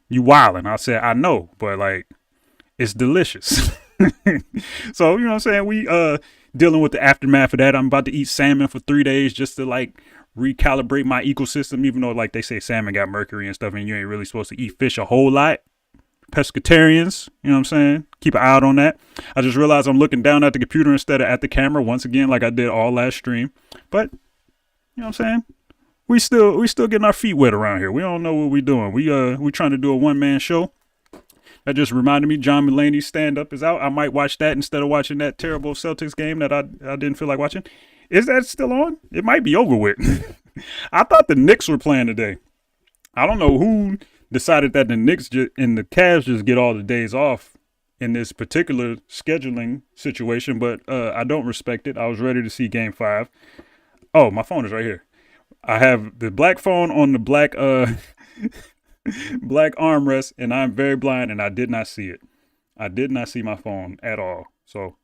you wildin'. I said, I know, but like, it's delicious. So, you know what I'm saying? We, dealing with the aftermath of that. I'm about to eat salmon for 3 days just to like recalibrate my ecosystem, even though like they say salmon got mercury and stuff and you ain't really supposed to eat fish a whole lot. Pescatarians, you know what I'm saying? Keep an eye out on that. I just realized I'm looking down at the computer instead of at the camera once again, like I did all last stream. But you know what I'm saying? We still getting our feet wet around here. We don't know what we doing. We trying to do a one-man show. That just reminded me, John Mulaney's stand-up is out. I might watch that instead of watching that terrible Celtics game that I didn't feel like watching. Is that still on? It might be over with. I thought the Knicks were playing today. I don't know who decided that the Knicks and the Cavs just get all the days off in this particular scheduling situation, but I don't respect it. I was ready to see Game 5. Oh, my phone is right here. I have the black phone on the black black armrest, and I'm very blind, and I did not see it. I did not see my phone at all. So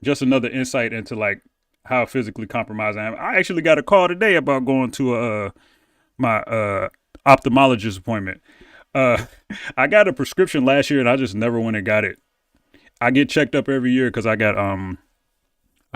just another insight into like how physically compromised I am. I actually got a call today about going to my ophthalmologist appointment. I got a prescription last year and I just never went and got it. I get checked up every year because I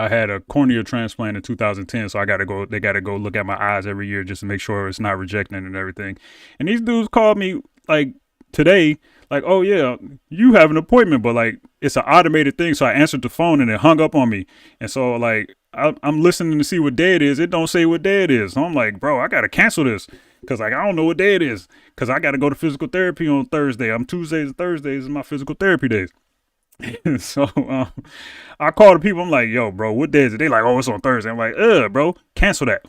had a cornea transplant in 2010, so they gotta go look at my eyes every year just to make sure it's not rejecting and everything. And these dudes called me like today, like, oh yeah, you have an appointment, but like it's an automated thing. So I answered the phone and it hung up on me. And so like I'm listening to see what day it is. It don't say what day it is. So I'm like, bro, I gotta cancel this because like I don't know what day it is because I gotta go to physical therapy on Thursday. Tuesdays and Thursdays is my physical therapy days. So I call the people. I'm like, yo, bro, what day is it? They like, oh, it's on Thursday. I'm like, bro, cancel that.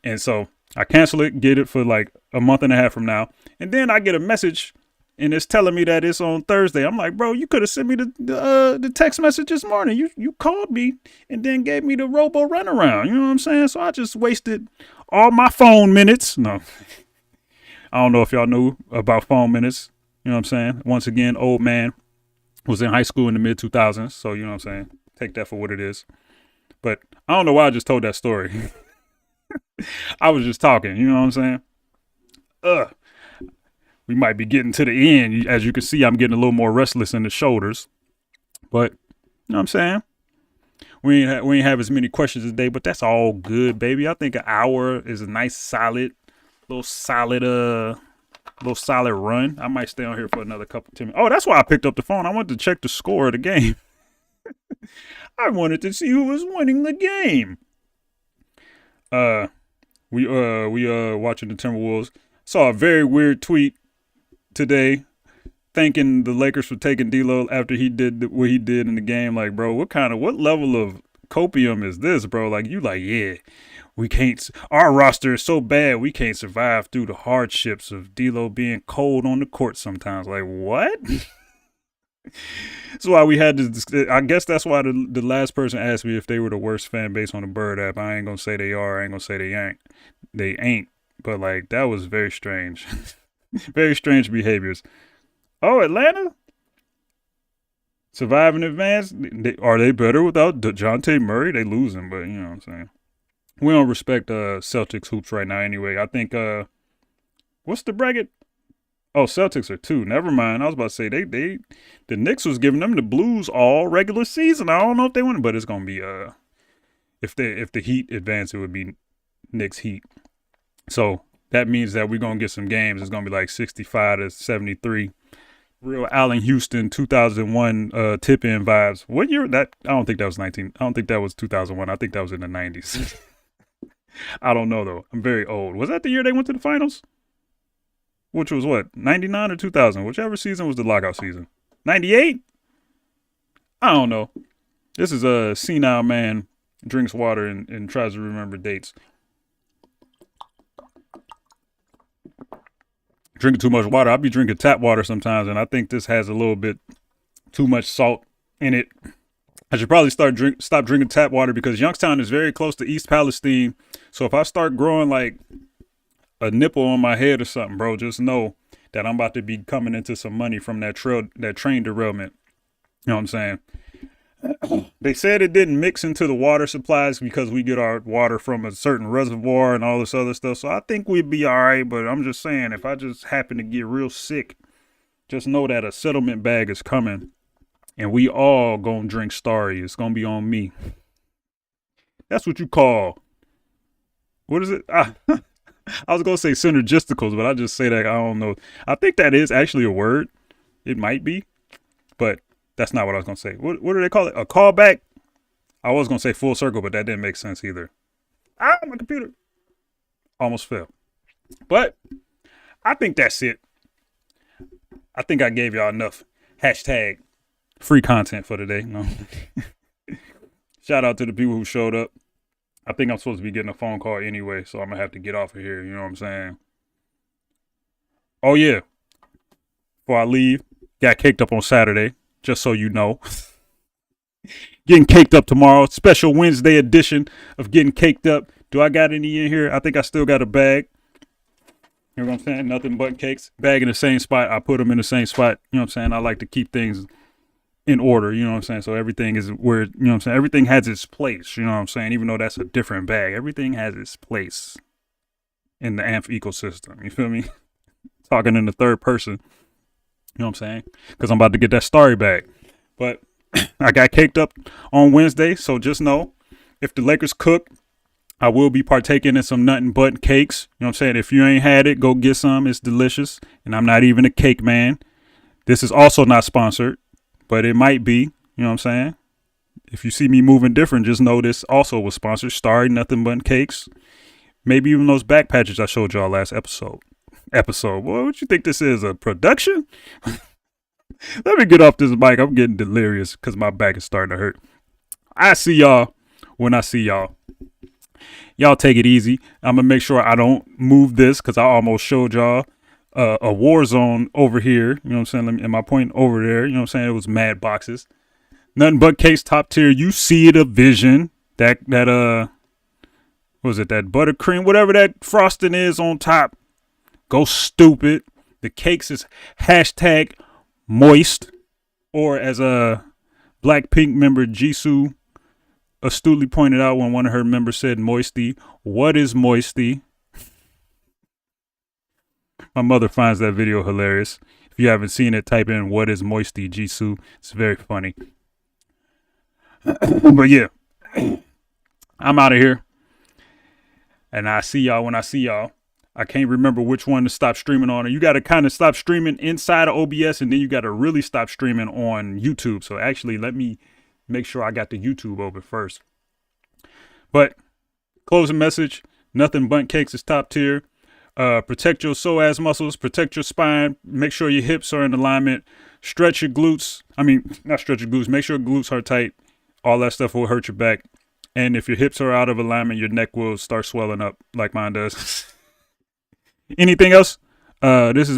And so I cancel it, get it for like a month and a half from now. And then I get a message and it's telling me that it's on Thursday. I'm like, bro, you could have sent me the text message this morning. You called me and then gave me the robo runaround. You know what I'm saying? So I just wasted all my phone minutes. No, I don't know if y'all knew about phone minutes. You know what I'm saying? Once again, old man was in high school in the mid 2000s. So you know what I'm saying? Take that for what it is. But I don't know why I just told that story. I was just talking. You know what I'm saying? We might be getting to the end. As you can see, I'm getting a little more restless in the shoulders. But, you know what I'm saying? We ain't have as many questions today, but that's all good, baby. I think an hour is a nice, little solid run. I might stay on here for another couple 10 minutes. Oh, that's why I picked up the phone. I wanted to check the score of the game. I wanted to see who was winning the game. We watching the Timberwolves. Saw a very weird tweet today thanking the Lakers for taking D'Lo after he did what he did in the game. Like, bro, what level of copium is this, bro? Like, yeah, we can't, our roster is so bad we can't survive through the hardships of D'Lo being cold on the court sometimes. Like, what? That's why we had to, I guess that's why the last person asked me if they were the worst fan base on the Bird app. I ain't gonna say they are. I ain't gonna say they ain't. But, like, that was very strange. Very strange behaviors. Oh, Atlanta? Survive in advance? Are they better without DeJounte Murray? They losing, but you know what I'm saying. We don't respect Celtics hoops right now anyway. I think, what's the bracket? Oh, Celtics are 2. Never mind. I was about to say, the Knicks was giving them the blues all regular season. I don't know if they win, but it's going to be, if the Heat advance, it would be Knicks Heat. So that means that we're going to get some games. It's going to be like 65-73. Real Allen Houston 2001 tip-in vibes. What year that? I don't think that was 19. I don't think that was 2001. I think that was in the 90s. I don't know, though. I'm very old. Was that the year they went to the finals? Which was what? 99 or 2000? Whichever season was the lockout season. 98? I don't know. This is a senile man drinks water and tries to remember dates. Drinking too much water. I'll be drinking tap water sometimes, and I think this has a little bit too much salt in it. I should probably stop drinking tap water because Youngstown is very close to East Palestine. So if I start growing like a nipple on my head or something, bro, just know that I'm about to be coming into some money from that train derailment. You know what I'm saying? They said it didn't mix into the water supplies because we get our water from a certain reservoir and all this other stuff. So I think we'd be all right. But I'm just saying, if I just happen to get real sick, just know that a settlement bag is coming and we all gonna drink Starry. It's gonna be on me. That's what you call, what is it? I was gonna say synergisticals, but I just say that, I don't know. I think that is actually a word. It might be, but that's not what I was going to say. What do they call it? A callback? I was going to say full circle, but that didn't make sense either. My computer almost fell. But I think that's it. I think I gave y'all enough hashtag free content for today. No. Shout out to the people who showed up. I think I'm supposed to be getting a phone call anyway, so I'm going to have to get off of here. You know what I'm saying? Oh, yeah. Before I leave, got caked up on Saturday. Just so you know. Getting caked up tomorrow. Special Wednesday edition of Getting Caked Up. Do I got any in here? I think I still got a bag. You know what I'm saying? Nothing but cakes. Bag in the same spot. I put them in the same spot. You know what I'm saying? I like to keep things in order. You know what I'm saying? So everything is where, you know what I'm saying? Everything has its place. You know what I'm saying? Even though that's a different bag. Everything has its place in the AMP ecosystem. You feel me? Talking in the third person. You know what I'm saying? Because I'm about to get that Starry back. But I got caked up on Wednesday. So just know, if the Lakers cook, I will be partaking in some nothing but cakes. You know what I'm saying? If you ain't had it, go get some. It's delicious. And I'm not even a cake man. This is also not sponsored, but it might be. You know what I'm saying? If you see me moving different, just know this also was sponsored. Starry Nothing But Cakes. Maybe even those back patches I showed y'all last episode. Boy, what you think this is, a production? Let me get off this mic. I'm getting delirious because my back is starting to hurt. I see y'all when I see y'all. Y'all take it easy. I'm gonna make sure I don't move this because I almost showed y'all a war zone over here. You know what I'm saying? And my point over there. You know what I'm saying? It was mad boxes. Nothing but cakes top tier. You see it, a vision. That what was it? That buttercream, whatever that frosting is on top. Go stupid. The cakes is hashtag moist, or as a Blackpink member Jisoo astutely pointed out when one of her members said moisty. What is moisty? My mother finds that video hilarious. If you haven't seen it, type in what is moisty Jisoo. It's very funny. But yeah, I'm out of here. And I see y'all when I see y'all. I can't remember which one to stop streaming on. And you got to kind of stop streaming inside of OBS, and then you got to really stop streaming on YouTube. So actually, let me make sure I got the YouTube open first. But closing message, nothing but cakes is top tier. Protect your psoas muscles, protect your spine, make sure your hips are in alignment, stretch your glutes. I mean, not stretch your glutes, make sure your glutes are tight. All that stuff will hurt your back. And if your hips are out of alignment, your neck will start swelling up like mine does. Anything else? This is